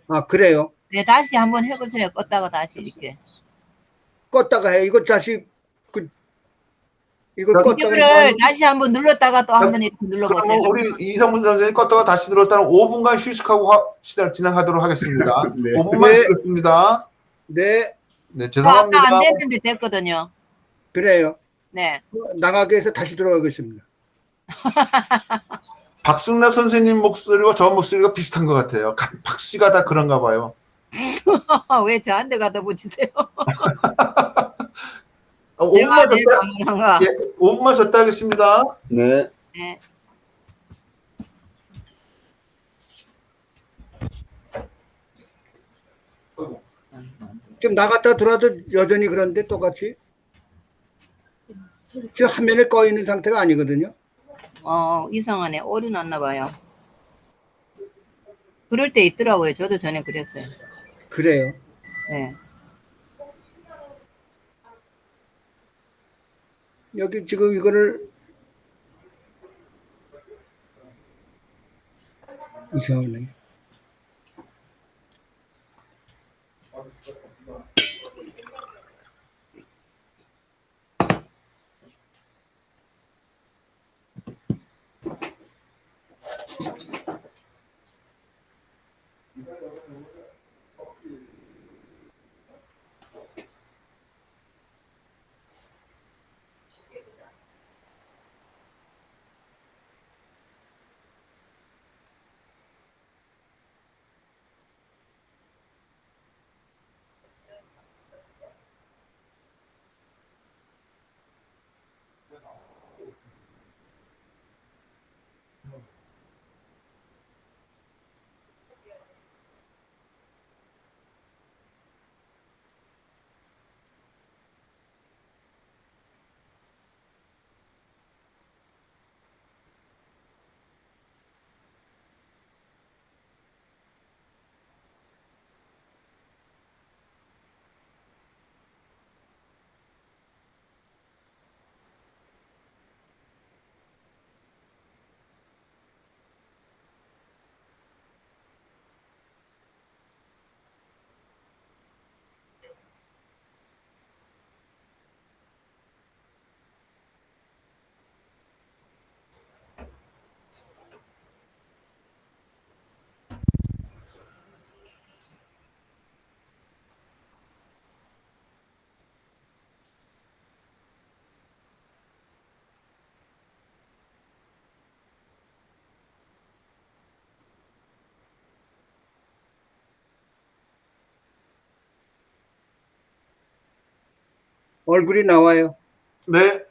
아, 그래요? 네, 다시 한번 해보세요. 껐다가 다시 이렇게. 껐다가 해. 이거 다시 이걸 껐다가 이거를 다시 한번 눌렀다가 또 한번 이렇게 눌러보세요. 그러면 우리 이성문 선생님 껐다가 다시 들어왔다는 5분간 휴식하고 진행하도록 하겠습니다. 네. 5분만 네. 쉬겠습니다. 네, 네, 저 아까 죄송합니다. 안 됐는데 됐거든요. 그래요. 네. 나가게 해서 다시 들어가겠습니다. 박승나 선생님 목소리와 저 목소리가 비슷한 것 같아요. 박씨가 다 그런가 봐요. 왜 저한테 갖다 붙이세요? 5분만 내가 제일 쉬었다, 강한가? 예, 5분만 쉬었다 하겠습니다. 네. 네. 지금 나갔다 들어와도 여전히 그런데 똑같이 지금 화면에 꺼 있는 상태가 아니거든요. 이상하네. 오류 났나 봐요. 그럴 때 있더라고요. 저도 전에 그랬어요. 그래요. 네. 여기 지금 이거를 이상하네. 얼굴이 나와요. 네.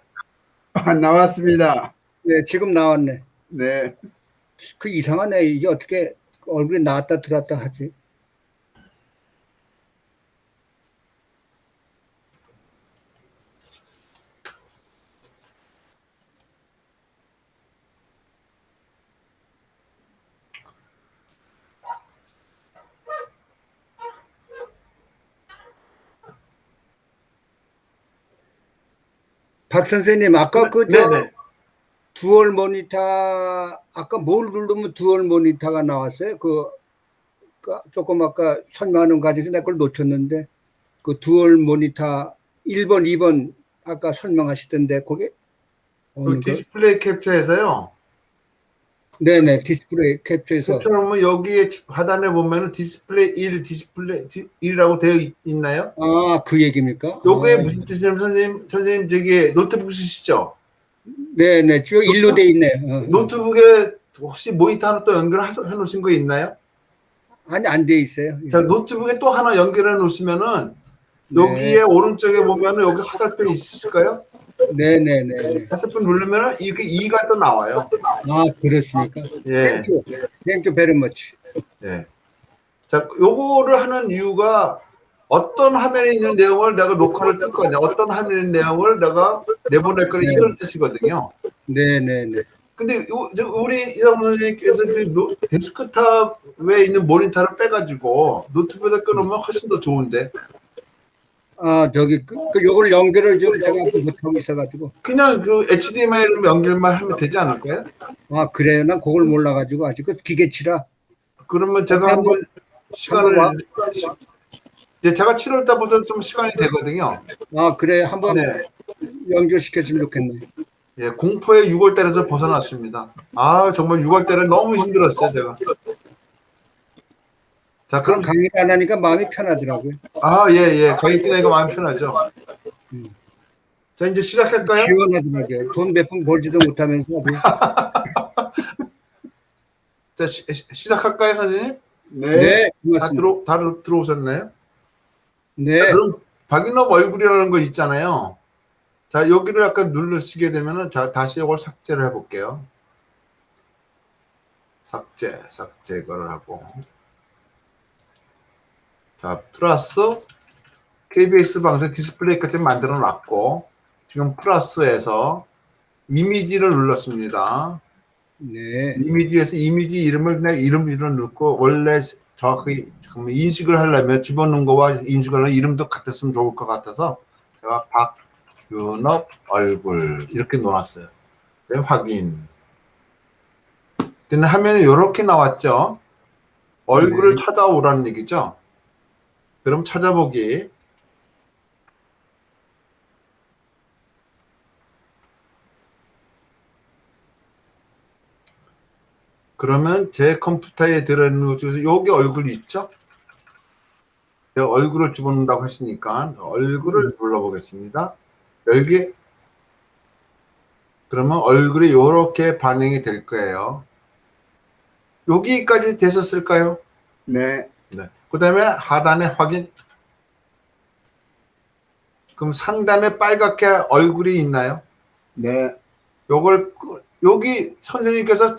나왔습니다. 네, 지금 나왔네. 네. 그 이상하네. 이게 어떻게 얼굴이 나왔다 들어왔다 하지? 박 선생님, 아까 네네. 듀얼 모니터, 아까 뭘 누르면 듀얼 모니터가 나왔어요? 조금 아까 설명하는 과정에서 내가 그걸 놓쳤는데, 그 듀얼 모니터 1번, 2번 아까 설명하시던데, 거기? 그 어느 거? 디스플레이 캡처에서요. 네네, 디스플레이 캡처에서. 캡처하면 여기에 하단에 보면은 디스플레이 1, 디스플레이 1이라고 되어 있나요? 아, 그 얘기입니까? 요게 아, 무슨 뜻이냐면 선생님 저기 노트북 쓰시죠? 네네, 지금 일로 돼 있네. 노트북에 혹시 모니터 하나 또 연결해 놓으신 거 있나요? 아니, 안 돼 있어요. 자, 노트북에 또 하나 연결해 놓으시면은 네. 여기에 오른쪽에 보면은 여기 화살표 있으실까요? 네네네. 화살표 누르면은 이렇게 2가 또 나와요. 아, 그렇습니까? 예. 땡큐 베리 머치. 예. 자, 요거를 하는 이유가 어떤 화면에 있는 내용을 내가 녹화를 뜰 거냐, 어떤 화면에 있는 내용을 내가 내보낼 거냐, 이걸 뜻이거든요. 네네네. 근데 우리 이사모님께서 데스크탑에 있는 모니터를 빼가지고 노트북에다 껴놓으면 훨씬 더 좋은데. 아, 요걸 연결을 좀 제가 못하고 있어가지고. 그냥 그 HDMI로 연결만 하면 되지 않을까요? 아, 그래요? 난 그걸 몰라가지고 아직 그 기계치라. 그러면 제가 한번 시간을, 이제 제가 7월 달부터 좀 시간이 되거든요. 아, 그래. 한번 네. 연결시켰으면 좋겠네. 예, 공포의 6월 달에서 벗어났습니다. 아, 정말 6월 달에 너무 힘들었어요, 제가. 자, 그럼, 강의 안 하니까 마음이 편하더라고요. 아, 예. 강의 끝내니까 마음 편하죠. 자, 이제 시작할까요? 시원하더라고요. 돈 몇 푼 벌지도 못하면서. 자, 시작할까요, 선생님? 네, 다 고맙습니다. 들어오셨나요? 네, 자, 그럼 박인업 얼굴이라는 거 있잖아요. 자, 여기를 약간 누르시게 되면은, 자, 다시 이걸 삭제를 해볼게요. 삭제 이거를 하고. 자, 플러스 KBS 방송 디스플레이까지 만들어 놨고, 지금 플러스에서 이미지를 눌렀습니다. 네, 이미지에서 이미지 이름을 그냥 이름으로 넣고, 원래 정확히 인식을 하려면 집어넣은 거와 인식을 하려면 이름도 같았으면 좋을 것 같아서 제가 박윤업 얼굴 이렇게 놓았어요. 네, 확인. 그때는 화면이 이렇게 나왔죠. 얼굴을 네. 찾아오라는 얘기죠. 그럼 찾아보기. 그러면 제 컴퓨터에 들어있는 것 중에서 여기 얼굴이 있죠? 제가 얼굴을 집어넣는다고 했으니까 얼굴을 눌러보겠습니다. 여기 그러면 얼굴이 이렇게 반영이 될 거예요. 여기까지 되셨을까요? 네. 네. 그 다음에 하단에 확인. 그럼 상단에 빨갛게 얼굴이 있나요? 네. 요걸 여기 선생님께서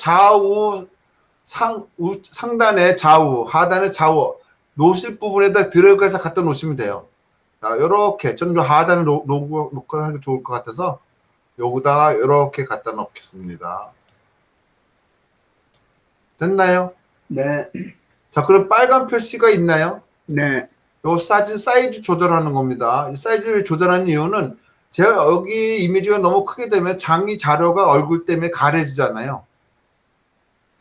상단에 좌우, 하단에 좌우 놓으실 부분에다 들어가서 갖다 놓으시면 돼요. 자, 요렇게 좀 더 하단에 놓고 하는 게 좋을 것 같아서 여기다가 이렇게 갖다 놓겠습니다. 됐나요? 네. 자, 그럼 빨간 표시가 있나요? 네. 요 사이즈 조절하는 겁니다. 이 사이즈를 조절하는 이유는 제가 여기 이미지가 너무 크게 되면 자료가 얼굴 때문에 가려지잖아요.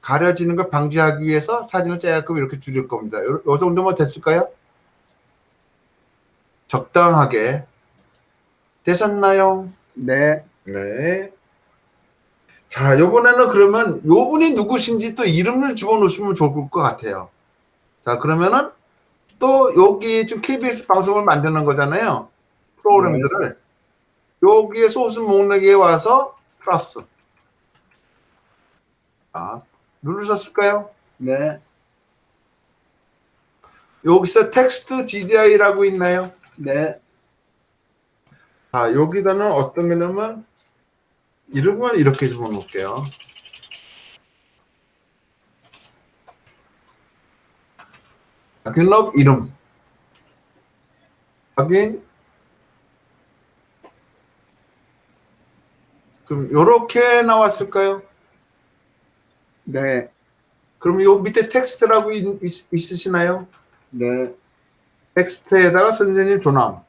가려지는 걸 방지하기 위해서 사진을 조금 이렇게 줄일 겁니다. 요 정도면 됐을까요? 적당하게 되셨나요? 네. 네. 자, 요번에는 그러면 요분이 누구신지 또 이름을 집어넣으시면 좋을 것 같아요. 자, 그러면은 또 여기 지금 KBS 방송을 만드는 거잖아요. 프로그램들을. 여기에 소스 목록에 와서 플러스. 아, 누르셨을까요? 네. 여기서 텍스트 GDI라고 있나요? 네. 자, 여기다는 어떤 거냐면 이름은 이렇게 적어놓을게요. 박윤업 이름. 확인. 그럼 요렇게 나왔을까요? 네, 그럼 요 밑에 텍스트라고 있으시나요? 네, 텍스트에다가 선생님 조남.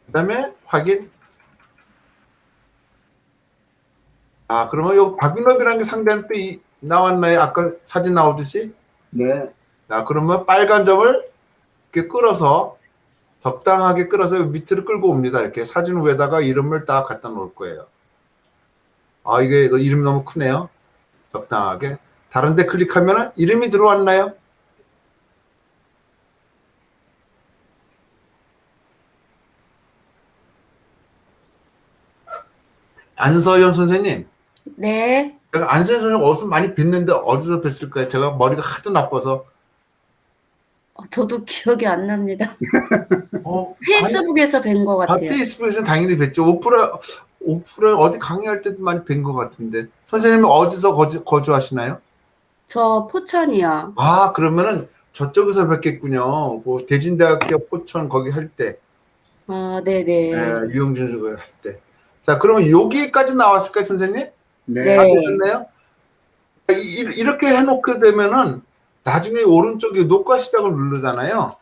그 다음에 확인. 아, 그러면 요 박윤업이라는 게 상대한테 나왔나요? 아까 사진 나오듯이? 네, 자, 그러면 빨간 점을 이렇게 끌어서 적당하게 끌어서 밑으로 끌고 옵니다. 이렇게 사진 위에다가 이름을 딱 갖다 놓을 거예요. 아, 이게 이름이 너무 크네요. 적당하게. 다른 데 클릭하면 이름이 들어왔나요? 안서연 선생님. 네. 제가 안서연 선생님 어디서 많이 뵀는데 어디서 뵀을까요? 제가 머리가 하도 나빠서. 저도 기억이 안 납니다. 아니, 페이스북에서 뵌 것 같아요. 페이스북에서는 당연히 뵀죠. 오프라 어디 강의할 때도 많이 뵌 것 같은데. 선생님은 어디서 거주하시나요? 저 포천이요. 아, 그러면은 저쪽에서 뵙겠군요. 그 대진대학교 포천 거기 할 때, 아, 네네. 유영준 선생님 할 때. 자, 그러면 여기까지 나왔을까요, 선생님? 네. 다 되셨나요? 이렇게 해놓게 되면은 나중에 오른쪽에 녹화 시작을 누르잖아요.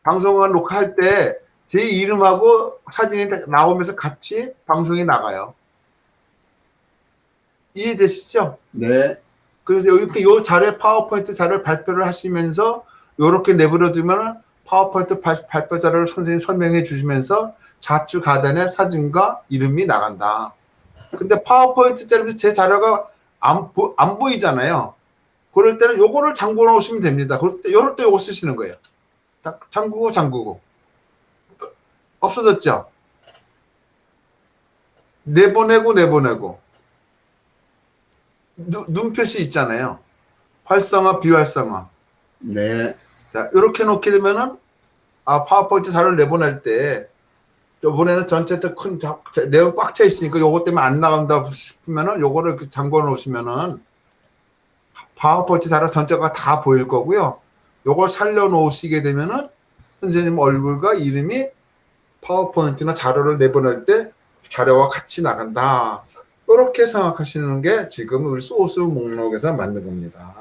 방송을 녹화할 때 제 이름하고 사진이 나오면서 같이 방송이 나가요. 이해되시죠? 네, 그래서 이렇게 요 자료에 파워포인트 자료를 발표를 하시면서 요렇게 내버려 두면 파워포인트 발표 자료를 선생님 설명해 주시면서 좌측 하단에 사진과 이름이 나간다. 근데 파워포인트 자료에서 제 자료가 안 보이잖아요. 그럴 때는 요거를 잠궈 놓으시면 됩니다. 그럴 때 요럴 때 요거 쓰시는 거예요. 딱 잠그고 없어졌죠? 내보내고 눈 표시 있잖아요. 활성화, 비활성화. 네, 자, 이렇게 놓게 되면은, 파워포인트 자료를 내보낼 때, 저번에는 전체 큰 내용 꽉 차 있으니까 요것 때문에 안 나간다 싶으면은 요거를 잠궈 놓으시면은 파워포인트 자료 전체가 다 보일 거고요. 요걸 살려 놓으시게 되면은 선생님 얼굴과 이름이 파워포인트나 자료를 내보낼 때 자료와 같이 나간다. 이렇게 생각하시는 게 지금 우리 소스 목록에서 만든 겁니다.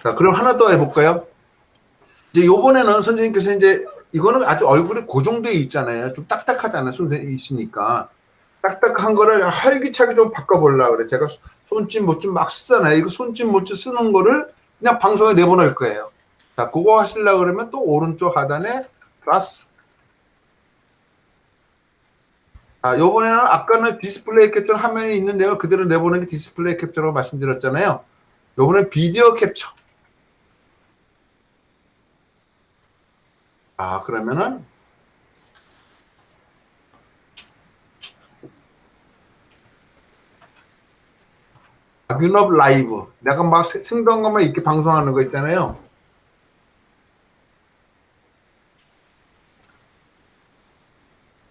자, 그럼 하나 더 해볼까요? 이제 요번에는 선생님께서 이제 이거는 아직 얼굴이 고정되어 있잖아요. 좀 딱딱하잖아요. 선생님이시니까. 딱딱한 거를 활기차게 좀 바꿔보려고 그래. 제가 손짓 못짓 막 쓰잖아요. 이거 손짓 못짓 쓰는 거를 그냥 방송에 내보낼 거예요. 자, 그거 하시려고 그러면 또 오른쪽 하단에 플러스. 요번에는 아까는 디스플레이 캡처 화면이 있는 내용을 그대로 내보내는 게 디스플레이 캡처라고 말씀드렸잖아요. 요번엔 비디오 캡처. 그러면은 박윤업 라이브. 내가 막 생동한 것만 이렇게 방송하는 거 있잖아요.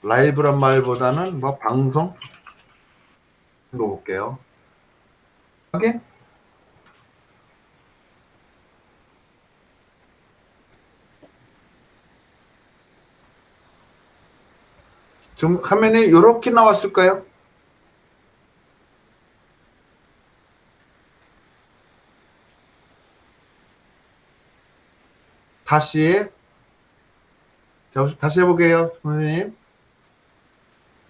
라이브란 말보다는 뭐 방송 놓을게요. 확인. 지금 화면에 이렇게 나왔을까요? 다시 해볼게요, 선생님.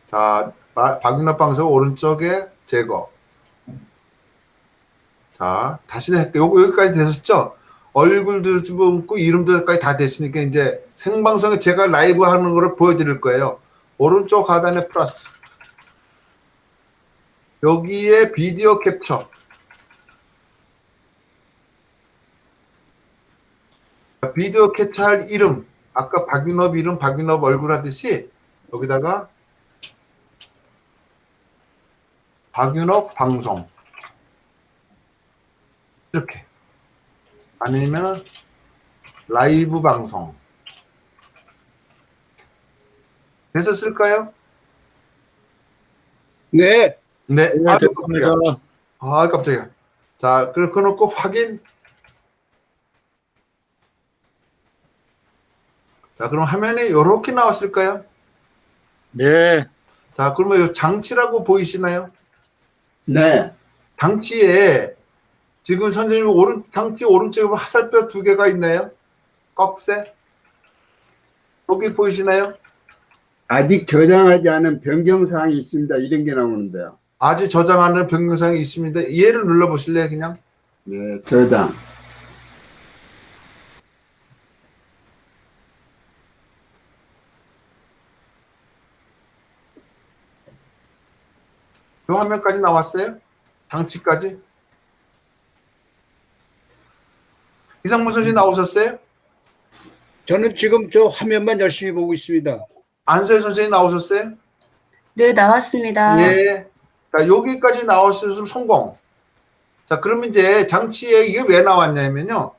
자, 박윤업 방송 오른쪽에 제거. 자, 다시 할게요. 여기까지 되셨죠? 얼굴도 집어넣고 이름도까지 다 됐으니까 이제 생방송에 제가 라이브 하는 거를 보여드릴 거예요. 오른쪽 하단에 플러스. 여기에 비디오 캡처. 비디오 캡처할 이름, 아까 박윤업 이름, 박윤업 얼굴 하듯이 여기다가 박윤업 방송 이렇게, 아니면 라이브 방송 그래서 쓸까요? 네. 네. 네, 아, 됐습니다. 깜짝이야. 아, 깜짝이야. 자, 그렇게 놓고 확인. 자, 그럼 화면에 이렇게 나왔을까요? 네, 자, 그러면 이 장치라고 보이시나요? 네. 장치에 지금 선생님 장치 오른쪽에 보면 화살표 2개가 있나요? 꺽쇠? 여기 보이시나요? 아직 저장하지 않은 변경사항이 있습니다. 이런 게 나오는데요. 아직 저장하는 변경사항이 있습니다. 얘를 눌러 보실래요, 그냥? 네, 저장. 이 화면까지 나왔어요? 장치까지? 이상문 선생님 나오셨어요? 저는 지금 저 화면만 열심히 보고 있습니다. 안서희 선생님 나오셨어요? 네, 나왔습니다. 네. 자, 여기까지 나왔으면 성공. 자, 그러면 이제 장치에 이게 왜 나왔냐면요.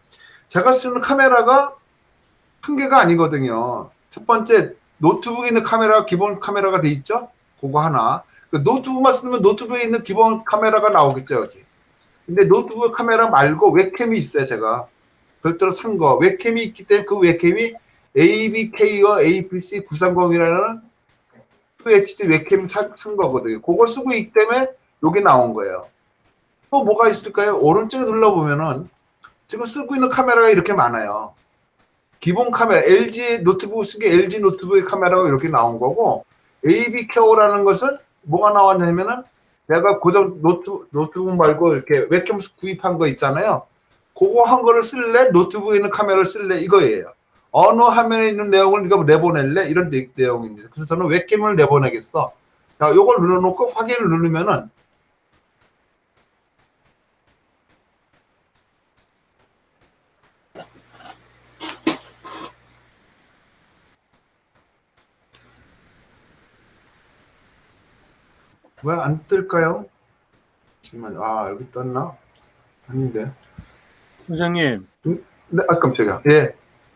제가 쓰는 카메라가 한 개가 아니거든요. 첫 번째, 노트북에 있는 카메라가 기본 카메라가 돼 있죠? 그거 하나. 그 노트북만 쓰면 노트북에 있는 기본 카메라가 나오겠죠, 여기. 근데 노트북 카메라 말고 웹캠이 있어요, 제가. 별도로 산 거. 웹캠이 있기 때문에 그 웹캠이 ABK와 APC 930이라는 FHD 웹캠 산 거거든요. 그걸 쓰고 있기 때문에 여기 나온 거예요. 또 뭐가 있을까요? 오른쪽에 눌러보면은 지금 쓰고 있는 카메라가 이렇게 많아요. 기본 카메라, LG 노트북 쓴 게 LG 노트북의 카메라가 이렇게 나온 거고, ABK라는 것은 뭐가 나왔냐면은 내가 고정 노트북 말고 이렇게 웹캠 구입한 거 있잖아요. 그거 한 거를 쓸래? 노트북에 있는 카메라를 쓸래? 이거예요. 어느 화면에 있는 내용을 네가 내보낼래? 이런 내용입니다. 그래서 저는 웹캠을 내보내겠어. 자, 요걸 눌러놓고 확인을 누르면은 왜 안 뜰까요? 잠시만요. 아, 여기 떴나? 아닌데. 선생님, 네, 아, 깜짝이야. 예.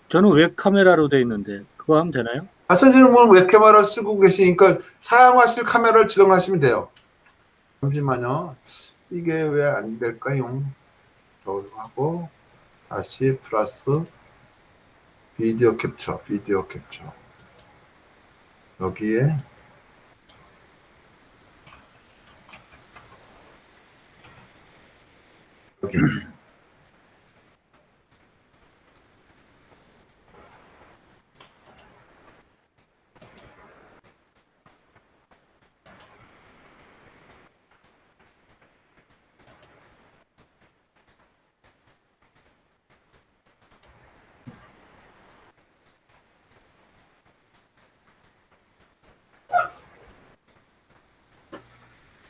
저는 웹카메라로 돼 있는데 그거 하면 되나요? 아, 선생님은 웹카메라 쓰고 계시니까 사용하실 카메라를 지정하시면 돼요. 잠시만요. 이게 왜 안 될까요? 저거 하고 다시 플러스 비디오 캡처. 여기에 여기.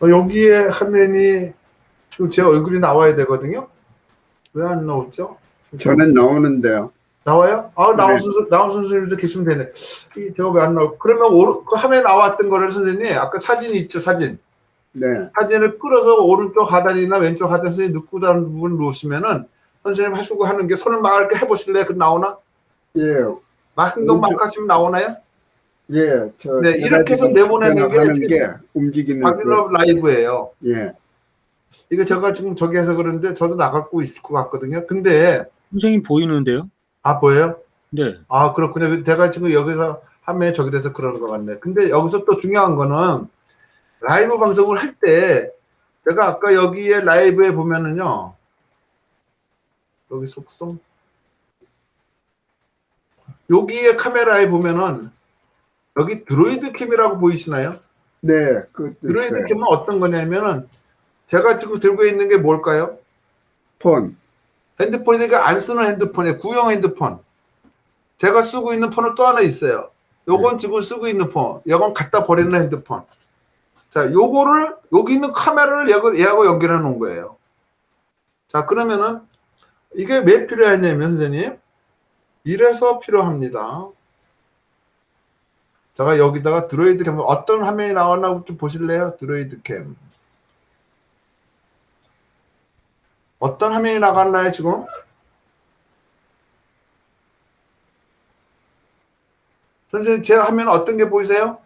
여기에 화면이 지금 제 얼굴이 나와야 되거든요. 왜 안 나오죠? 저는 나오는데요. 나와요? 아, 나온 네. 선생님도 계시면 되네. 저거 왜 안 나오? 그러면 그 화면에 나왔던 거를 선생님, 아까 사진이 있죠, 사진. 네. 사진을 끌어서 오른쪽 하단이나 왼쪽 하단 선생님 넣고 다는 부분 누우시면은 선생님 하시고 하는 게 손을 막 이렇게 해보실래요? 그 나오나? 예. 막 행동 막 하시면 나오나요? 예. 네, 이렇게 해서 내보내는 게 하는 게 움직이는 박윤업 라이브예요. 예. 이거 제가 지금 저기 해서 그러는데 저도 나가고 있을 것 같거든요. 근데 선생님 보이는데요? 아, 보여요? 네. 아, 그렇군요. 내가 지금 여기서 화면에 저기 돼서 그러는 것 같네. 근데 여기서 또 중요한 거는 라이브 방송을 할 때 제가 아까 여기에 라이브에 보면은요. 여기 속성. 여기에 카메라에 보면은 여기 드로이드 캠이라고 보이시나요? 네. 그 드로이드 캠은 어떤 거냐면은 제가 지금 들고 있는 게 뭘까요? 폰. 핸드폰이니까 안 쓰는 핸드폰이에요. 구형 핸드폰. 제가 쓰고 있는 폰은 또 하나 있어요. 요건 지금 쓰고 있는 폰. 요건 갖다 버리는 핸드폰. 자, 요거를 여기 있는 카메라를 얘하고 연결해 놓은 거예요. 자, 그러면은 이게 왜 필요하냐면 선생님, 이래서 필요합니다. 제가 여기다가 드로이드 캠 어떤 화면이 나왔나 좀 보실래요? 드로이드 캠 어떤 화면이 나갔나요 지금? 선생님 제 화면 어떤 게 보이세요?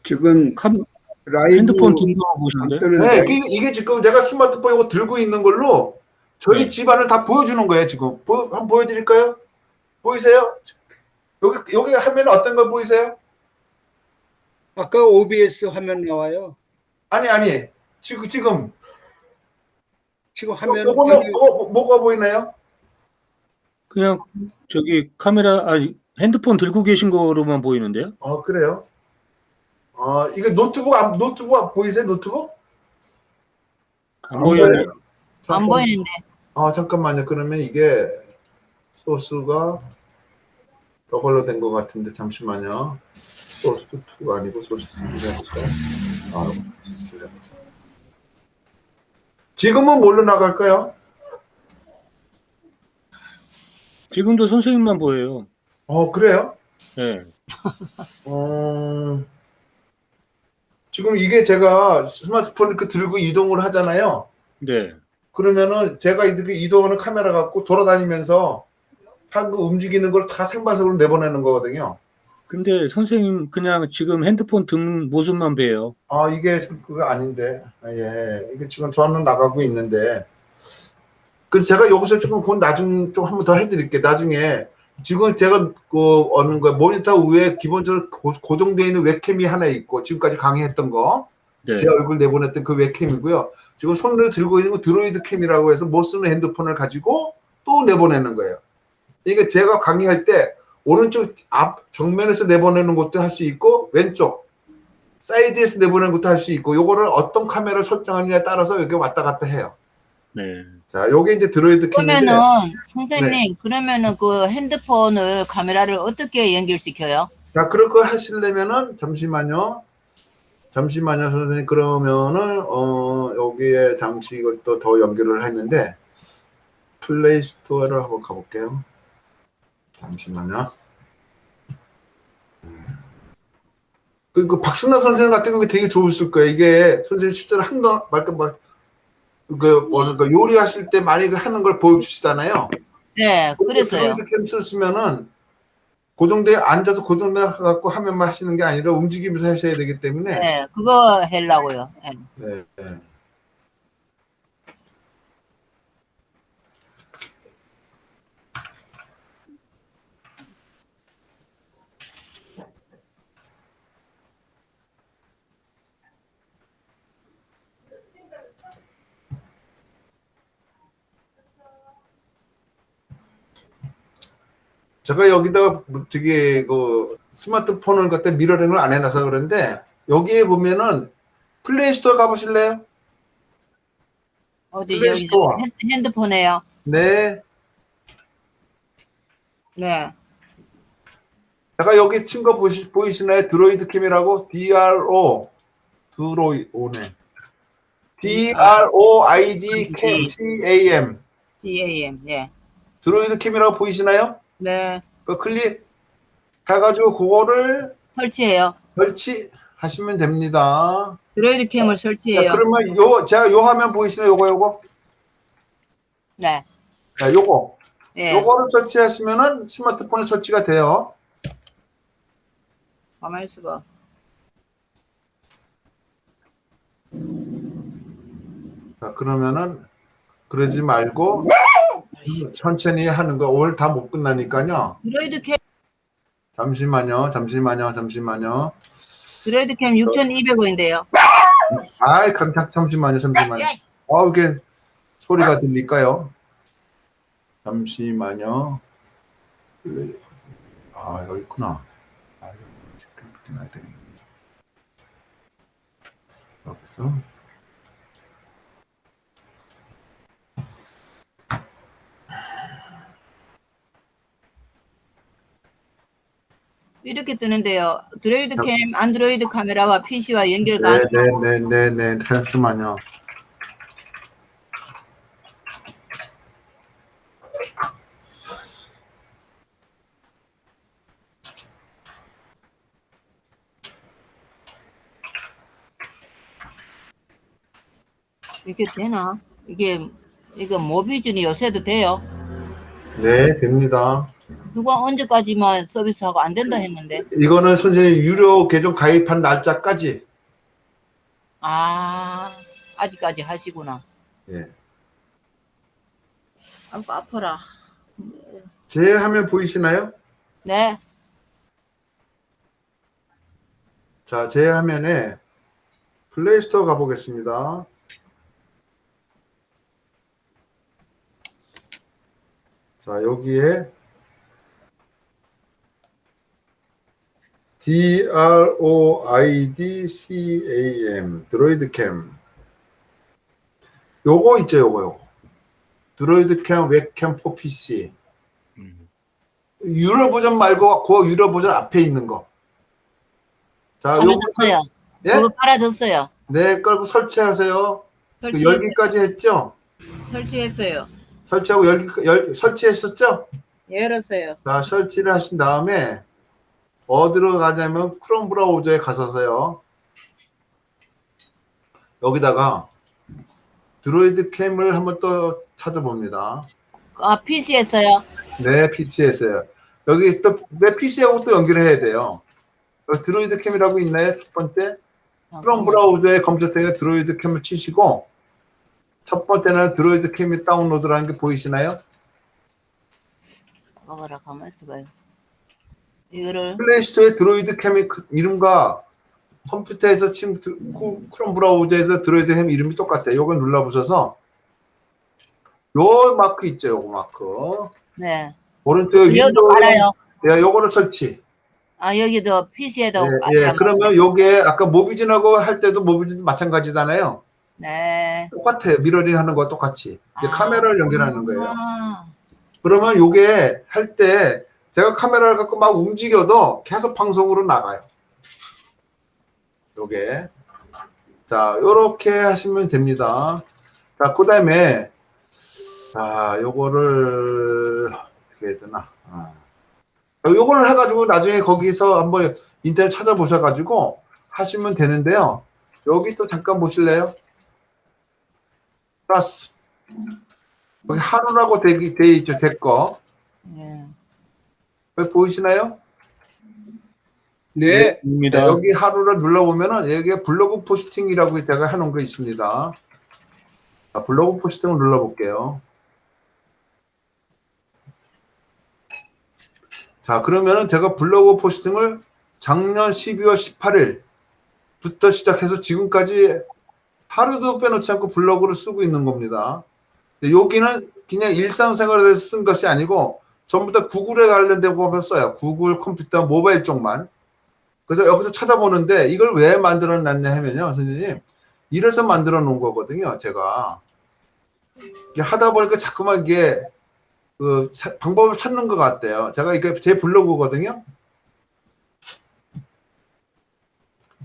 지금 캄- 라이브 핸드폰 등록하고 보시는데? 안 뜨는 네, 라이브 이게 지금 제가 스마트폰 이거 들고 있는 걸로 저희 네. 집안을 다 보여주는 거예요 지금. 한번 보여드릴까요? 보이세요? 여기 화면 어떤 거 보이세요? 아까 OBS 화면 나와요. 아니 지금 화면 요거는 뭐가 보이나요? 그냥 저기 카메라 아니 핸드폰 들고 계신 거로만 보이는데요? 그래요? 이게 노트북 보이세요? 노트북? 안 보이네. 안 보이는데. 잠깐만요. 그러면 이게 소스가 저걸로 된 것 같은데 잠시만요. 소스 2가 아니고 소스 3가 해볼까요? 지금은 뭘로 나갈까요? 지금도 선생님만 보여요. 그래요? 네. 지금 이게 제가 스마트폰을 이렇게 들고 이동을 하잖아요. 네. 그러면은 제가 이렇게 이동하는 카메라 갖고 돌아다니면서 한 거 움직이는 걸 다 생방송으로 내보내는 거거든요. 근데 선생님 그냥 지금 핸드폰 등 모습만 봬요. 이게 그거 아닌데. 예. 이게 지금 저는 나가고 있는데. 그래서 제가 여기서 조금 곧 나중 좀 한번 더 해드릴게요. 나중에 지금 제가 모니터 위에 기본적으로 고정되어 있는 웹캠이 하나 있고 지금까지 강의했던 거. 네. 제 얼굴 내보냈던 그 웹캠이고요. 지금 손으로 들고 있는 거 드로이드 캠이라고 해서 못 쓰는 핸드폰을 가지고 또 내보내는 거예요. 이게 제가 강의할 때 오른쪽 앞 정면에서 내보내는 것도 할 수 있고 왼쪽 사이드에서 내보내는 것도 할 수 있고 요거를 어떤 카메라를 설정하느냐에 따라서 이렇게 왔다 갔다 해요. 네. 자, 요게 이제 드로이드 캠인데 그러면은 선생님, 그러면은 그 핸드폰을 카메라를 어떻게 연결시켜요? 자, 그렇게 하시려면은 잠시만요, 선생님. 그러면은 여기에 잠시 이것도 더 연결을 했는데 플레이 스토어를 한번 가볼게요. 잠시만요. 그 박순나 선생님 같은 게 되게 좋으실 거예요. 이게 선생님 실제로 한거 말까 요리하실 때 많이 하는 걸 보여주시잖아요. 네, 그래서요. 드로이드 캠 쓰시면은 고정돼 앉아서 고정돼 갖고 화면만 하시는 게 아니라 움직이면서 하셔야 되기 때문에. 네, 그거 하려고요. 네. 네, 네. 제가 여기다가 되게 스마트폰을 갖다 미러링을 안 해놔서 그런데 여기에 보면은 플레이 스토어 가보실래요? 어디 플레이 여기 스토어. 핸드폰에요. 네. 네. 제가 여기 친 거 보이시나요? 드로이드 캠이라고 드로이오네. DROID 캠 CAM. DAM. 네. 드로이드 캠이라고 보이시나요? 네. 그 클릭 해가지고 그거를 설치해요. 설치하시면 됩니다. 드로이드 캠을 자, 설치해요. 그러면 제가 요 화면 보이시나요? 요거. 네. 자, 요거. 네. 요거를 설치하시면은 스마트폰에 설치가 돼요. 가만히 있어봐. 자, 그러면은 그러지 말고 천천히 하는 거 오늘 다 못 끝나니까요. 드로이드 캠 잠시만요. 드로이드 캠 6,200원인데요. 잠시만요. 이게 소리가 들릴까요? 잠시만요. 여기 있구나. 여기서. 이렇게 뜨는데요. 드로이드 캠 안드로이드 카메라와 PC와 연결 가능. 네. 잠시만요. 이게 되나? 이거 모비준이 요새도 돼요? 네, 됩니다. 누가 언제까지만 서비스하고 안 된다 했는데. 이거는 선생님 유료 계정 가입한 날짜까지. 아, 아직까지 하시구나. 예. 아파라. 제 화면 보이시나요? 네. 자, 제 화면에 플레이스토어 가보겠습니다. 자, 여기에 DROIDCAM 드로이드캠 요거 있죠, 요거 드로이드캠 웹캠 4 PC 유료 버전 말고 그 유료 버전 앞에 있는 거. 자, 요거 깔아줬어요. 예? 그거 깔아줬어요. 네, 깔고 설치하세요. 그 열기까지 했죠? 설치했어요. 설치하고 설치했었죠? 열었어요. 자, 설치를 하신 다음에 어디로 가냐면 크롬 브라우저에 가서서요. 여기다가 드로이드 캠을 한번 또 찾아봅니다. 아, PC했어요. 네, PC에서요. 여기 또 내 PC하고 또 연결해야 돼요. 여기 드로이드 캠이라고 있나요? 첫 번째 크롬 브라우저에 검색창에 드로이드 캠을 치시고 첫 번째는 드로이드 캠이 다운로드라는 게 보이시나요? 먹어라, 가만 있어봐요. 이거를 플레이스토어에 드로이드 캠의 이름과 컴퓨터에서 지금 크롬 브라우저에서 드로이드 캠 이름이 똑같아요. 요걸 눌러보셔서 요 마크 있죠, 요거 마크. 네. 오른쪽에 여기도 깔아요. 네, 요거를 설치. 아, 여기도 PC에도 예, 그러면 요게 아까 모비진하고 할 때도 모비진도 마찬가지잖아요. 네. 똑같아요. 미러링 하는 거와 똑같이. 이제 카메라를 연결하는 거예요. 아, 그러면 요게 할 때 제가 카메라를 갖고 막 움직여도 계속 방송으로 나가요. 요게. 자, 요렇게 하시면 됩니다. 자, 그 다음에 자, 요거를 어떻게 해야 되나. 요거를 해가지고 나중에 거기서 한번 인터넷 찾아보셔가지고 하시면 되는데요. 여기 또 잠깐 보실래요? 플러스. 여기 하루라고 돼 있죠, 제 거. 네. 여기 보이시나요? 네. 입니다. 여기 하루를 눌러보면은 여기에 블로그 포스팅이라고 제가 해놓은 거 있습니다. 자, 블로그 포스팅을 눌러볼게요. 자, 그러면은 제가 블로그 포스팅을 작년 12월 18일부터 시작해서 지금까지 하루도 빼놓지 않고 블로그를 쓰고 있는 겁니다. 여기는 그냥 일상생활에 쓴 것이 아니고 전부 다 구글에 관련된 부분을 써요. 구글 컴퓨터 모바일 쪽만. 그래서 여기서 찾아보는데 이걸 왜 만들어 놨냐 하면요, 선생님. 이래서 만들어 놓은 거거든요, 제가. 이게 하다 보니까 자꾸만 이게 그 방법을 찾는 것 같아요. 제가 이게 제 블로그거든요.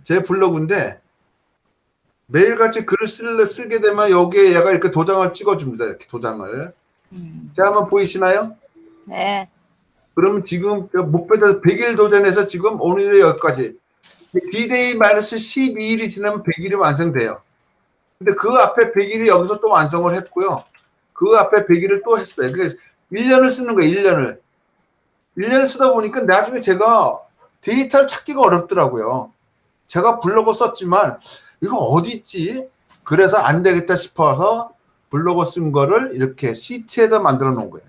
제 블로그인데 매일같이 글을 쓰게 되면 여기에 얘가 이렇게 도장을 찍어줍니다. 이렇게 도장을. 자, 한번 보이시나요? 네. 그러면 지금 목표자 100일 도전에서 지금 오늘의 여기까지 D-Day 마이너스 12일이 지나면 100일이 완성돼요. 근데 그 앞에 100일이 여기서 또 완성을 했고요. 그 앞에 100일을 또 했어요. 그래서 1년을 쓰는 거예요. 1년을. 1년을 쓰다 보니까 나중에 제가 데이터를 찾기가 어렵더라고요. 제가 블로그 썼지만 이거 어디 있지? 그래서 안 되겠다 싶어서 블로그 쓴 거를 이렇게 시트에다 만들어 놓은 거예요.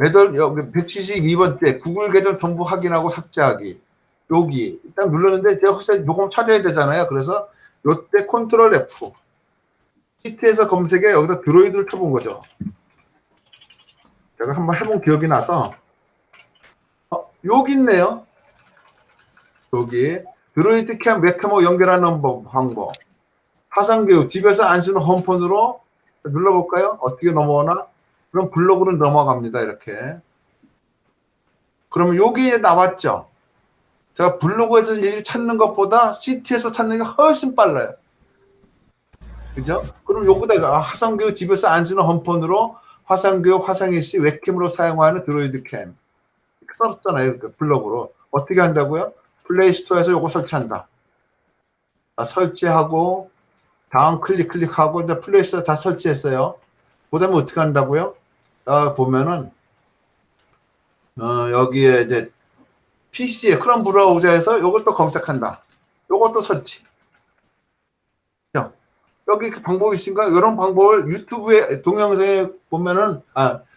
매달 여기 172번째 구글 계정 정보 확인하고 삭제하기. 여기 딱 눌렀는데 제가 혹시 요거 찾아야 되잖아요. 그래서 요때 컨트롤 F. 시트에서 검색에 여기다 드로이드를 쳐본 거죠. 제가 한번 해본 기억이 나서 여기 있네요. 여기 드로이드 캠 웹캠하고 연결하는 방법. 화상교육 집에서 안 쓰는 홈폰으로 눌러볼까요? 어떻게 넘어오나? 그럼 블로그로 넘어갑니다. 이렇게. 그러면 여기에 나왔죠. 제가 블로그에서 일일이 찾는 것보다 시트에서 찾는 게 훨씬 빨라요. 그죠? 그럼 요거다가 화상교육 집에서 안 쓰는 홈폰으로 화상교육 화상일시 웹캠으로 사용하는 드로이드 캠. 이렇게 썼잖아요. 블로그로. 어떻게 한다고요? 플레이스토어에서 요거 설치한다. 설치하고 다음 클릭하고 이제 플레이스를 다 설치했어요. 그다음에 어떻게 한다고요? 보면은 여기에 이제 PC에 크롬 브라우저에서 이것도 검색한다. 이것도 설치. 자, 여기 그 방법이 있으니까 이런 방법을 유튜브에 동영상에 보면은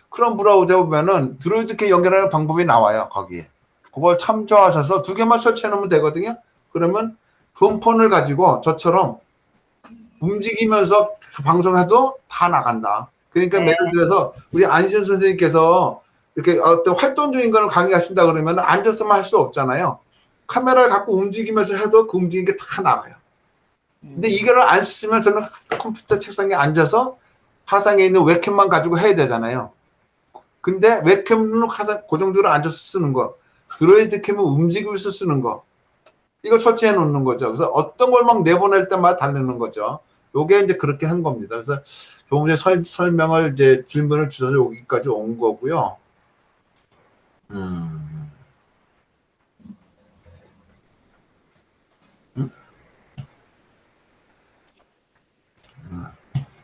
크롬 브라우저 보면은 드로이드키 연결하는 방법이 나와요. 거기에. 그걸 참조하셔서 2개만 설치해 놓으면 되거든요. 그러면 홈폰을 가지고 저처럼 움직이면서 방송해도 다 나간다. 그러니까 네. 예를 들어서 우리 안시현 선생님께서 이렇게 어떤 활동 중인 거를 강의하신다 그러면 앉아서만 할 수 없잖아요. 카메라를 갖고 움직이면서 해도 그 움직이는 게 다 나가요. 근데 이거를 안 쓰시면 저는 컴퓨터 책상에 앉아서 화상에 있는 웹캠만 가지고 해야 되잖아요. 근데 웹캠은 고정적으로 앉아서 쓰는 거, 드로이드 캠은 움직이면서 쓰는 거, 이걸 설치해 놓는 거죠. 그래서 어떤 걸 막 내보낼 때마다 다르는 거죠. 요게 이제 그렇게 한 겁니다. 그래서 조금 전에 설명을 이제 질문을 주셔서 여기까지 온 거고요.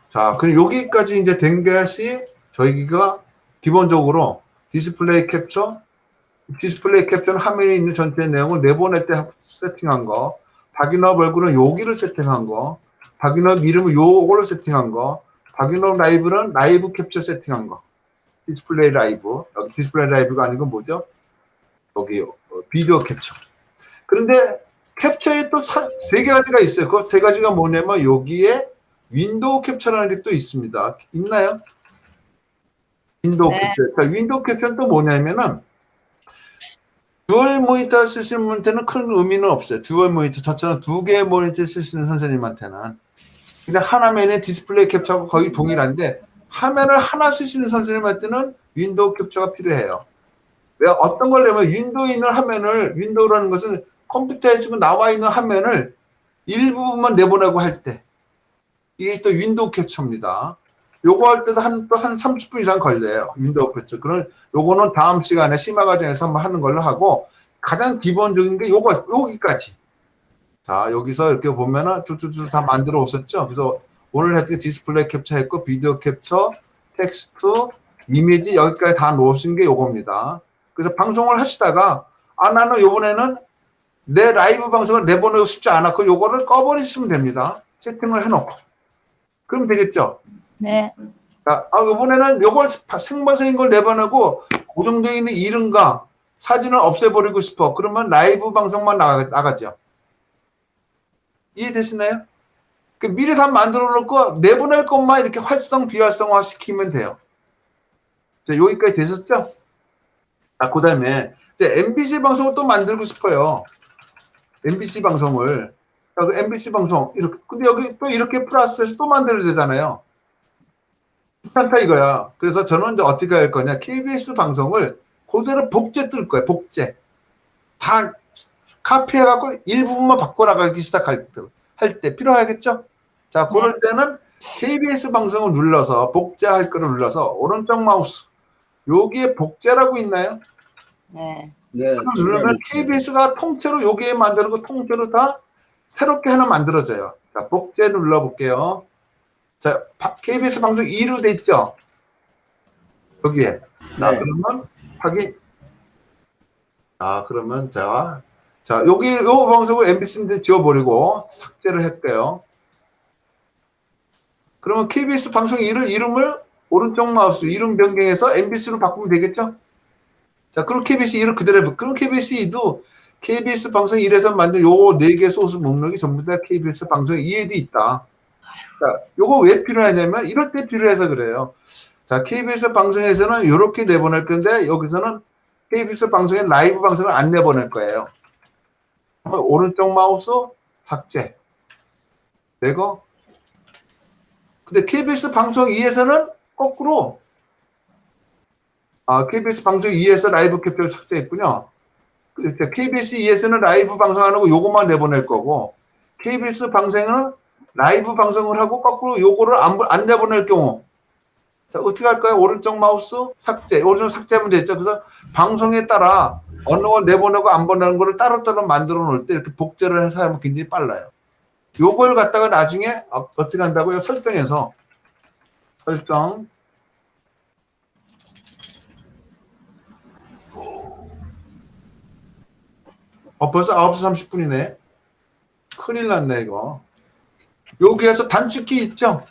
자, 그럼 여기까지 이제 된 것이 저희가 기본적으로 디스플레이 캡처는 화면에 있는 전체 내용을 내보낼 때 세팅한 거, 박인업 얼굴은 여기를 세팅한 거, 박인업 이름은 요거를 세팅한 거, 박인업 라이브는 라이브 캡처 세팅한 거, 디스플레이 라이브, 여기 디스플레이 라이브가 아니고 뭐죠? 여기 비디오 캡처. 그런데 캡처에 또 3가지가 있어요. 그 3가지가 뭐냐면 여기에 윈도우 캡처라는 게 또 있습니다. 있나요? 윈도우 네. 캡처. 그러니까 윈도우 캡처는 또 뭐냐면은 듀얼 모니터 쓰시는 분한테는 큰 의미는 없어요. 듀얼 모니터, 저처럼 2개의 모니터 쓰시는 선생님한테는. 근데 하나면에 디스플레이 캡처하고 거의 동일한데 화면을 하나 쓰시는 선생님한테는 윈도우 캡처가 필요해요. 왜 어떤 걸 내면 윈도우에 있는 화면을, 윈도우라는 것은 컴퓨터에 지금 나와 있는 화면을 일부분만 내보내고 할 때 이게 또 윈도우 캡처입니다. 요거 할 때도 한 30분 이상 걸려요. 윈도우 캡처. 그런 요거는 다음 시간에 심화 과정에서 한번 하는 걸로 하고 가장 기본적인 게 여기까지. 자, 여기서 이렇게 보면은 쭉쭉쭉 다 만들어 오셨죠? 그래서 오늘 했던 디스플레이 캡처 했고 비디오 캡처, 텍스트, 이미지 여기까지 다 놓으신 게 요겁니다. 그래서 방송을 하시다가 나는 요번에는 내 라이브 방송을 내보내고 싶지 않았고 요거를 꺼버리시면 됩니다. 세팅을 해놓고. 그럼 되겠죠? 네. 자, 이번에는 요걸 생방송인 걸 내보내고 고정되어 있는 이름과 사진을 없애버리고 싶어. 그러면 라이브 방송만 나가죠. 이해되시나요? 미리 다 만들어 놓고 내보낼 것만 이렇게 비활성화 시키면 돼요. 자, 여기까지 되셨죠? 그 다음에 MBC 방송을 또 만들고 싶어요. MBC 방송을. 그 MBC 방송 이렇게, 근데 여기 또 이렇게 플러스해서 또 만들어야 되잖아요. 괜찮다 이거야. 그래서 저는 이제 어떻게 할 거냐, KBS 방송을 그대로 복제 뜰 거예요. 복제 다 카피해갖고 일부분만 바꿔나가기 시작할 때 필요하겠죠. 자, 그럴 때는 KBS 방송을 눌러서 복제할 거를 눌러서 오른쪽 마우스 여기에 복제라고 있나요? 네. 네. 누르면 KBS가 통째로 여기에 만들고 통째로 다 새롭게 하나 만들어져요. 자, 복제 눌러볼게요. 자, KBS 방송 2로 돼 있죠? 여기에. 자, 네. 그러면 확인. 그러면 자, 여기 요 방송을 MBC인데 지워버리고 삭제를 할게요. 그러면 KBS 방송 2를 이름을 오른쪽 마우스 이름 변경해서 MBC로 바꾸면 되겠죠? 자, 그럼 KBS 2를 그대로, 그럼 KBS 2도 KBS 방송 1에서 만든 요 4개 소스 목록이 전부 다 KBS 방송 2에도 있다. 자, 요거 왜 필요하냐면 이럴 때 필요해서 그래요. 자, KBS 방송에서는 이렇게 내보낼 건데 여기서는 KBS 방송에 라이브 방송을 안 내보낼 거예요. 오른쪽 마우스 삭제. 되고. 근데 KBS 방송 2에서는 거꾸로 KBS 방송 2에서 라이브 캡처를 삭제했군요. KBS 2에서는 라이브 방송 안 하고 요것만 내보낼 거고 KBS 방송은 라이브 방송을 하고 거꾸로 요거를 안 내보낼 경우 자, 어떻게 할까요? 오른쪽 마우스 삭제. 오른쪽 삭제하면 되죠. 그래서 방송에 따라 어느 걸 내보내고 안 보내는 거를 따로따로 만들어 놓을 때 이렇게 복제를 해서 하면 굉장히 빨라요. 요걸 갖다가 나중에 어떻게 한다고요? 설정해서 설정. 벌써 9시 30분이네. 큰일 났네, 이거. 여기에서 단축키 있죠?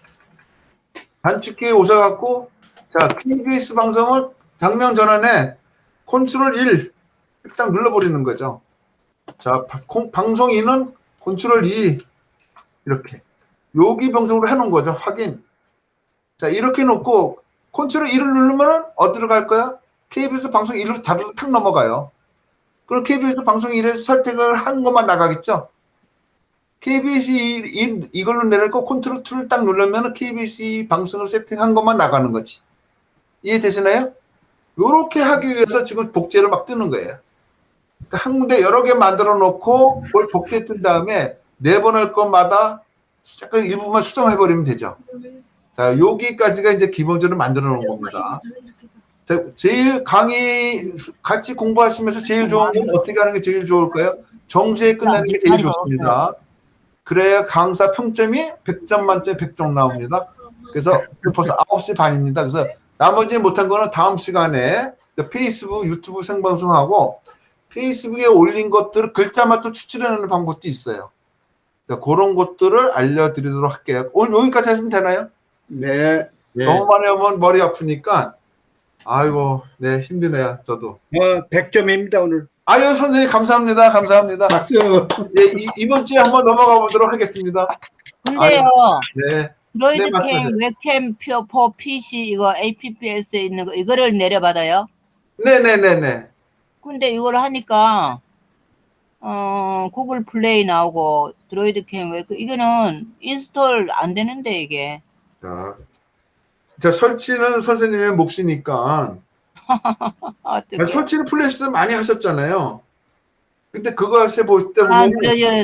단축키에 오셔갖고, 자, KBS 방송을 장면 전환에 컨트롤 1 딱 눌러버리는 거죠. 자, 방송인은 컨트롤 2 이렇게. 여기 방송으로 해놓은 거죠. 확인. 자, 이렇게 놓고 컨트롤 1을 누르면은 어디로 갈 거야? KBS 방송 1로 자동으로 탁 넘어가요. 그럼 KBS 방송 1을 선택을 한 것만 나가겠죠? KBS 이걸로 내려고 컨트롤 2를 딱 누르면은 KBS 방송을 세팅한 것만 나가는 거지. 이해되시나요? 요렇게 하기 위해서 지금 복제를 막 뜨는 거예요. 그러니까 한 군데 여러 개 만들어 놓고 그걸 복제 뜬 다음에 내보낼 것마다 약간 일부만 수정해버리면 되죠. 자, 여기까지가 이제 기본적으로 만들어 놓은 겁니다. 자, 제일 강의 같이 공부하시면서 제일 좋은 건 어떻게 하는 게 제일 좋을까요? 정시에 끝나는 게 제일 좋습니다. 그래야 강사 평점이 100점 만점에 100점 나옵니다. 그래서 벌써 9시 반입니다. 그래서 나머지 못한 거는 다음 시간에 페이스북, 유튜브 생방송하고 페이스북에 올린 것들을 글자만 또 추출해내는 방법도 있어요. 그런 것들을 알려드리도록 할게요. 오늘 여기까지 하시면 되나요? 네. 네. 너무 많이 하면 머리 아프니까 아이고 네 힘드네요 저도. 100점입니다 오늘. 아유 선생님 감사합니다. 감사합니다. 박수. 네, 이번 주에 한번 넘어가 보도록 하겠습니다. 근데요, 네. 드로이드 맞습니다. 캠, 웹캠, 표, PC 이거 APPS에 있는 거 이거를 내려받아요. 네네네네. 근데 이걸 하니까 구글 플레이 나오고 드로이드 캠 웹캠 이거는 인스톨 안 되는데 이게. 자 설치는 선생님의 몫이니까. 어떻게? 설치는 플레이스토어 많이 하셨잖아요. 근데 그거 하실 볼 때 보면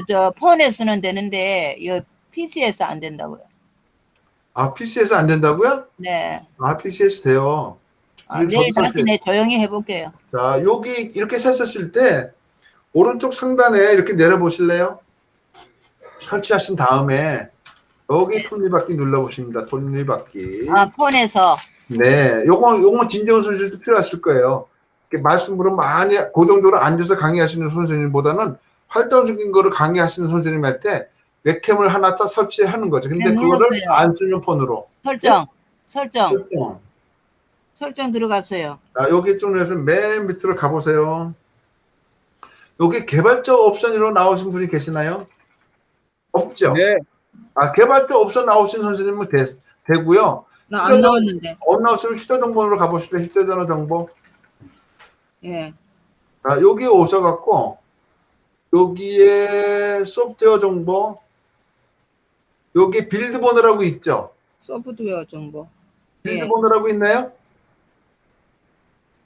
저 폰에서는 되는데 이 PC에서 안 된다고요. PC에서 안 된다고요? 네. PC에서 돼요. 내일 다시 조용히 해볼게요. 자, 여기 이렇게 셌었을 때 오른쪽 상단에 이렇게 내려보실래요? 설치하신 다음에 여기 톱니바퀴 눌러보십니다. 톱니바퀴. 폰에서. 네, 요건 진정 선생님도 필요하실 거예요. 이렇게 말씀으로 많이 고정적으로 앉아서 강의하시는 선생님보다는 활동적인 거를 강의하시는 선생님한테 웹캠을 하나 딱 설치하는 거죠. 근데 네, 그거를 눌렀어요. 안 쓰는 폰으로. 설정 들어갔어요. 자, 여기 쪽에서 맨 밑으로 가보세요. 여기 개발자 옵션으로 나오신 분이 계시나요? 없죠? 네. 개발자 옵션 나오신 선생님은 되고요. 나 안 나왔는데. 나오시면 휴대전화번호로 가보실래요? 휴대전화 정보. 예. 자, 여기 오셔갖고 여기에 소프트웨어 정보 여기 빌드번호라고 있죠? 소프트웨어 정보. 빌드번호라고 있나요?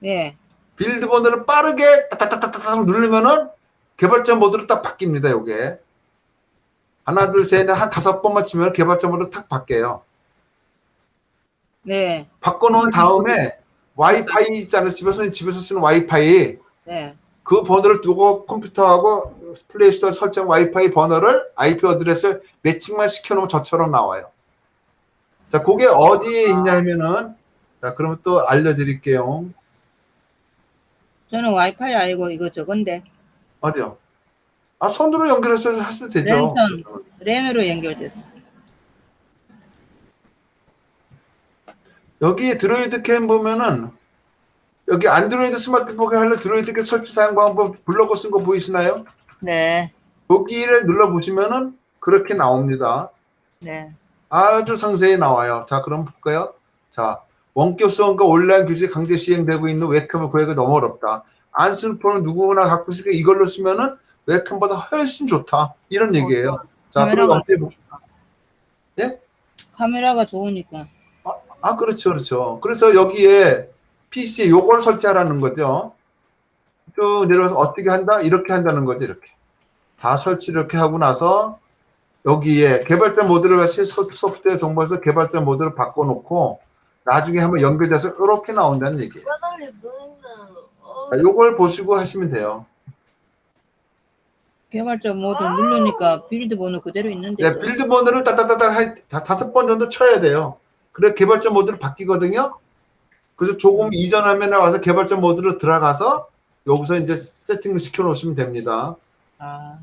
예. 빌드번호를 빠르게 따따따따따 누르면은 개발자 모드로 딱 바뀝니다. 요게 하나 둘 셋 넷 한 5번만 치면 개발자 모드로 탁 바뀌어요. 네. 바꿔놓은 다음에 와이파이 있잖아요. 집에서 쓰는 와이파이 네. 그 번호를 두고 컴퓨터하고 플레이스토어 설정 와이파이 번호를 IP 어드레스를 매칭만 시켜놓으면 저처럼 나와요. 자, 그게 어디에 있냐면은 자, 그러면 또 알려드릴게요. 저는 와이파이 아니고 이거 저건데. 어디요? 손으로 연결해서 하셔도 되죠. 랜으로 연결됐어. 여기 드로이드 캠 보면은 여기 안드로이드 스마트폰에 하는 드로이드 캠 설치 사용 방법 블로그 쓴 거 보이시나요? 네. 여기를 눌러보시면은 그렇게 나옵니다. 네. 아주 상세히 나와요. 자, 그럼 볼까요? 자, 원격 수업과 온라인 교실 강제 시행되고 있는 웹캠을 구하기가 너무 어렵다. 안 쓰는 폰은 누구나 갖고 있으니까 이걸로 쓰면은 웹캠보다 훨씬 좋다. 이런 얘기예요. 자, 그럼 어떻게 예? 카메라가 좋으니까. 그렇죠, 그렇죠. 그래서 여기에 PC에 요걸 설치하라는 거죠. 쭉 내려가서 어떻게 한다? 이렇게 한다는 거죠, 이렇게. 다 설치 이렇게 하고 나서 여기에 개발자 모드를 같이 소프트웨어 정보에서 개발자 모드를 바꿔놓고 나중에 한번 연결돼서 이렇게 나온다는 얘기예요. 자, 요걸 보시고 하시면 돼요. 개발자 모드 누르니까 빌드 번호 그대로 있는데. 네, 빌드 번호를 따다다닥 5번 정도 쳐야 돼요. 그래 개발자 모드로 바뀌거든요. 그래서 조금 이전 화면에 와서 개발자 모드로 들어가서 여기서 이제 세팅을 시켜 놓으시면 됩니다. 아,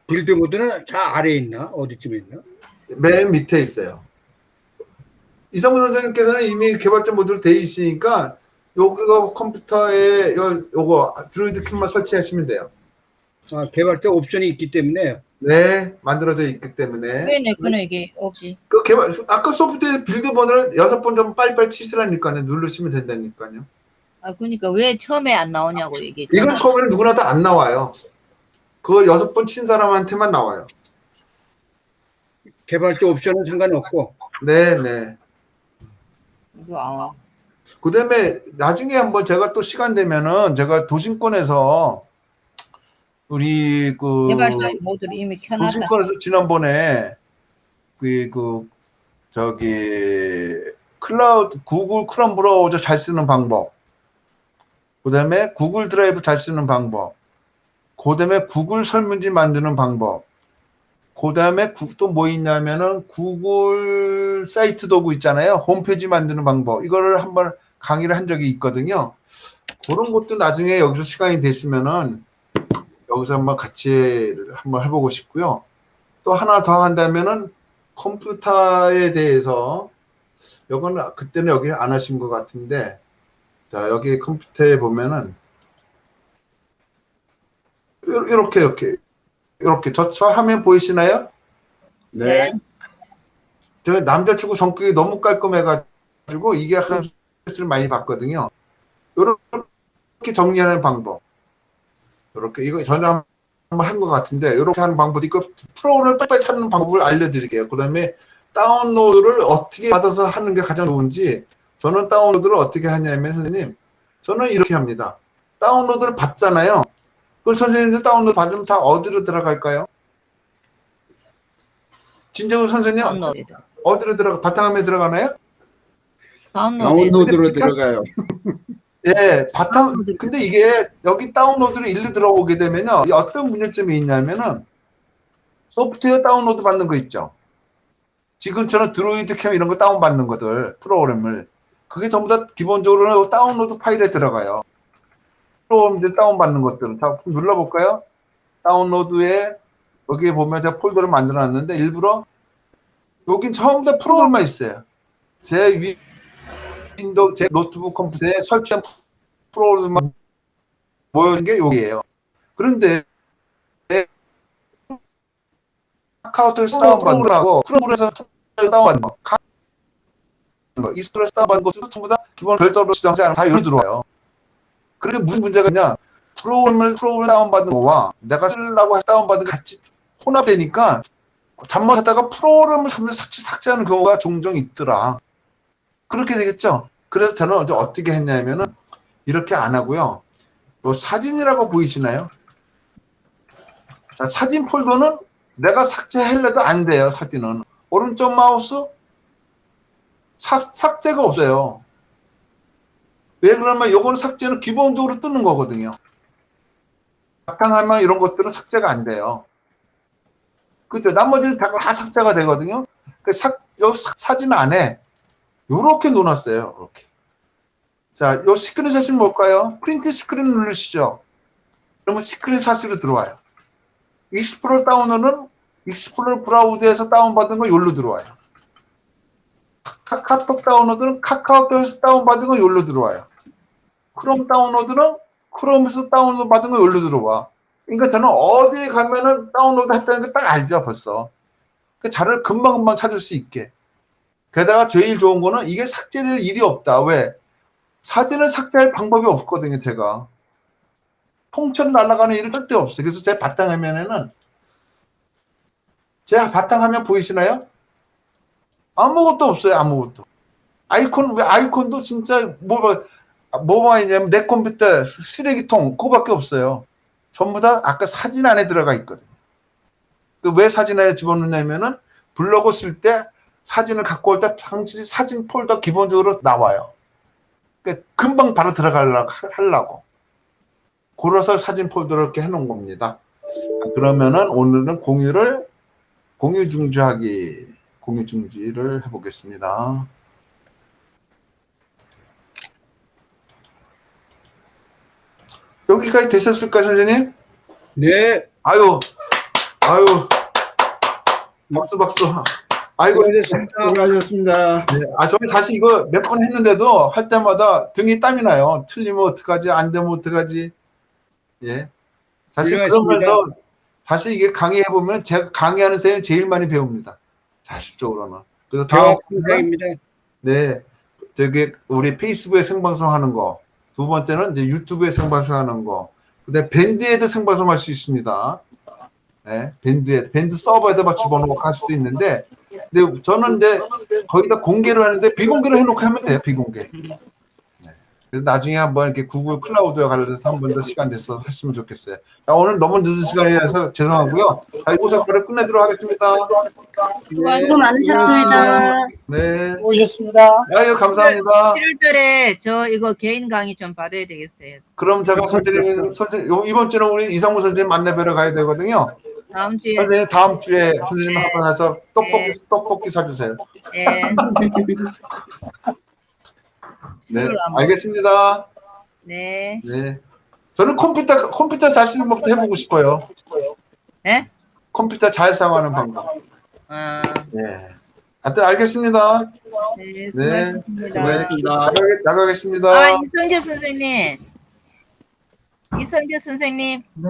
빌드 모드는 저 아래에 있나? 어디쯤에 있나? 맨 밑에 있어요. 이상무 선생님께서는 이미 개발자 모드로 되어 있으니까 요거 컴퓨터에 요거 드로이드 캔만 설치하시면 돼요. 아, 개발자 옵션이 있기 때문에 네, 만들어져 있기 때문에. 왜 내 거는 이게 없지? 그 개발 아까 소프트웨어 빌드 번호를 6번 좀 빨리빨리 치시라니까요. 누르시면 된다니까요. 아, 그러니까 왜 처음에 안 나오냐고 얘기했잖아. 이건 처음에는 누구나 다 안 나와요. 그걸 6번 친 사람한테만 나와요. 개발자 옵션은 상관없고 네, 네. 아, 그다음에 나중에 한번 제가 또 시간 되면은 제가 도심권에서 우리 그 개발자 모드를 이미 켜놨다. 도심권에서 지난번에 저기 클라우드 구글 크롬 브라우저 잘 쓰는 방법, 그다음에 구글 드라이브 잘 쓰는 방법, 그다음에 구글 설문지 만드는 방법, 그다음에 또 뭐 있냐면은 구글 사이트 도구 있잖아요. 홈페이지 만드는 방법. 이거를 한번 강의를 한 적이 있거든요. 그런 것도 나중에 여기서 시간이 됐으면은 여기서 한번 같이 한번 해보고 싶고요. 또 하나 더 한다면은 컴퓨터에 대해서 이거는 그때는 여기 안 하신 것 같은데, 자 여기 컴퓨터에 보면은 이렇게 저 화면 보이시나요? 네. 저 남자치고 성격이 너무 깔끔해가지고 이게 한 스트레스를 많이 받거든요. 이렇게 정리하는 방법. 이렇게 이거 전에 한번 한 것 같은데 이렇게 하는 방법이 있고, 프로그램을 빨리 찾는 방법을 알려드릴게요. 그다음에 다운로드를 어떻게 받아서 하는 게 가장 좋은지, 저는 다운로드를 어떻게 하냐면 선생님, 저는 이렇게 합니다. 다운로드를 받잖아요. 그 선생님들 다운로드 받으면 다 어디로 들어갈까요? 진정우 선생님 다운로드. 어디로 들어가? 바탕화면에 들어가나요? 다운로드로 들어가요. 예, 근데 이게 여기 다운로드를 일로 들어오게 되면요, 이 어떤 문제점이 있냐면은 소프트웨어 다운로드 받는 거 있죠. 지금처럼 드로이드 캠 이런 거 다운받는 것들, 프로그램을. 그게 전부 다 기본적으로 다운로드 파일에 들어가요. 프로그램들 다운받는 것들은. 자, 눌러볼까요? 다운로드에, 여기에 보면 제가 폴더를 만들어 놨는데, 일부러, 여긴 처음 다 프로그램만 있어요. 제 노트북 컴퓨터에 설치한 프로그램만 모여있는 게 여기예요. 그런데, 카카오톡에서 다운받는 거하고, 크롬에서 다운받는 거, 이스트레스 다운받는 것도 전부 다 기본 별도로 지정하지 않으면 다 여기 들어와요. 그런데 무슨 문제가 있냐? 프로그램 다운받는 거와 내가 쓰려고 해서 다운받는 게 같이 혼합되니까 잘못하다가 프로그램을 삭제하는 경우가 종종 있더라. 그렇게 되겠죠? 그래서 저는 이제 어떻게 했냐면은 이렇게 안 하고요. 요 사진이라고 보이시나요? 자, 사진 폴더는 내가 삭제하려도 안 돼요. 사진은. 오른쪽 마우스 삭제가 없어요. 왜 그러면 요거는 삭제는 기본적으로 뜨는 거거든요. 바탕화면 이런 것들은 삭제가 안 돼요. 그죠? 나머지는 다 삭제가 되거든요. 요 사진 안에 요렇게 놓았어요. 이렇게. 자, 요 스크린샷이 뭘까요? 프린트 스크린 누르시죠. 그러면 스크린샷으로 들어와요. 익스플로러 다운로드는 익스플로러 브라우저에서 다운받은 거 여기로 들어와요. 카카오톡 다운로드는 카카오톡에서 다운받은 거 여기로 들어와요. 크롬 다운로드는 크롬에서 다운로드 받은 거 여기로 들어와. 그러니까 저는 어디에 가면은 다운로드 했다는 거 딱 알죠, 벌써. 그 자료를 금방금방 찾을 수 있게. 게다가 제일 좋은 거는 이게 삭제될 일이 없다. 왜? 사진을 삭제할 방법이 없거든요, 제가. 통째로 날아가는 일은 절대 없어요. 그래서 제 바탕화면에는, 제 바탕화면 보이시나요? 아무것도 없어요, 아무것도. 아이콘도 진짜 뭐가 있냐면 내 컴퓨터 쓰레기통, 그거밖에 없어요. 전부 다 아까 사진 안에 들어가 있거든요. 왜 사진 안에 집어넣냐면은 블로그 쓸 때 사진을 갖고 올 때 방지 사진 폴더 기본적으로 나와요. 그러니까 금방 바로 들어가려고 하려고. 그래서 사진 폴더를 이렇게 해놓은 겁니다. 그러면은 오늘은 공유 중지를 해보겠습니다. 여기까지 됐었을까, 선생님? 네. 아유, 박수. 아이고, 수고하셨습니다. 수고하셨습니다. 네. 저희 사실 이거 몇 번 했는데도 할 때마다 등이 땀이 나요. 틀리면 어떡하지? 안 되면 어떡하지? 예. 사실 훌륭하십니다. 그러면서 사실 이게 강의해보면 제가 강의하는 쌤이 제일 많이 배웁니다. 사실적으로는. 그래서 다음, 대화입니다. 네. 우리 페이스북에 생방송 하는 거. 두 번째는 이제 유튜브에 생방송 하는 거. 그 다음에 밴드에도 생방송 할 수 있습니다. 네. 밴드 서버에다 막 집어넣고 할 수도 있는데, 근데 저는 이제 거기다 공개를 하는데 비공개로 해놓고 하면 돼요. 비공개. 네. 그래서 나중에 한번 이렇게 구글 클라우드에 관련해서 한 번 더 시간 내서 했으면 좋겠어요. 자, 오늘 너무 늦은 시간이라서 죄송하고요. 자, 이곳에서 끝내도록 하겠습니다. 수고 많으셨습니다. 네. 오셨습니다. 아유, 감사합니다. 7월달에 저 이거 개인 강의 좀 받아야 되겠어요. 그럼 제가 선생님, 이번 주는 우리 이상무 선생님 만나뵈러 가야 되거든요. 다음 주에 선생님 다음 주에 선생님 네. 한번 와서 떡볶이 사주세요. 예. 네, 술을 안 먹- 알겠습니다. 네. 네. 저는 컴퓨터 사실 뭐 해보고 싶어요. 네? 컴퓨터 잘 사용하는 방법. 아, 네. 하여튼 알겠습니다. 네, 네. 수고하셨습니다. 나가겠습니다. 아, 이성재 선생님, 네,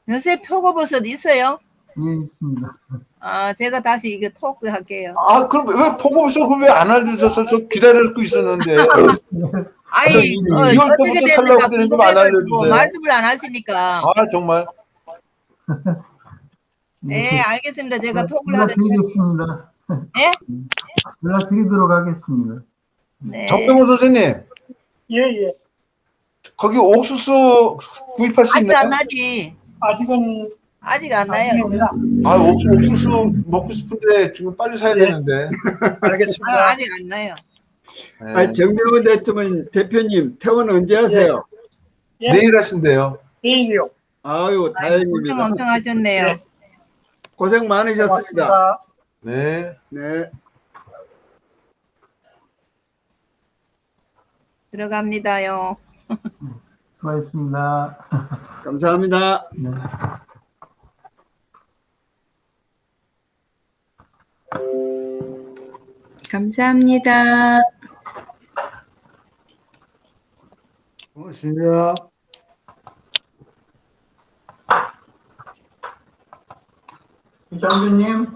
요새 표고버섯 있어요? 예, 있습니다. 아, 제가 다시 이거 토크 할게요. 그럼 왜 보고서 왜 안 알려줘서 저 기다리고 있었는데. 아이, 이월 어떻게 때부터 됐는가 살라고 그랬는데 안 궁금해가지고 알려주세요. 말씀을 안 하시니까. 정말. 네, 알겠습니다. 제가 톡을 하든지. 연락드리겠습니다. 예? 연락드리도록 하겠습니다. 네. 정병호 선생님, 예. 거기 옥수수 구입할 수 아직 있나요? 안 나지. 아직은 아직 안 나요. 아닙니다. 옥수수 먹고 싶은데 지금 빨리 사야 되는데. 알겠습니다. 아직 안 나요. 네. 정병호 대표님 퇴원 언제 하세요? 예. 내일 하신대요. 내일이요. 아유, 고생 다행입니다. 엄청 하셨네요. 네. 고생 많으셨습니다. 고맙습니다. 네. 네. 들어갑니다요. 수고하셨습니다. 감사합니다. 네. 감사합니다. 고맙습니다. 장교님.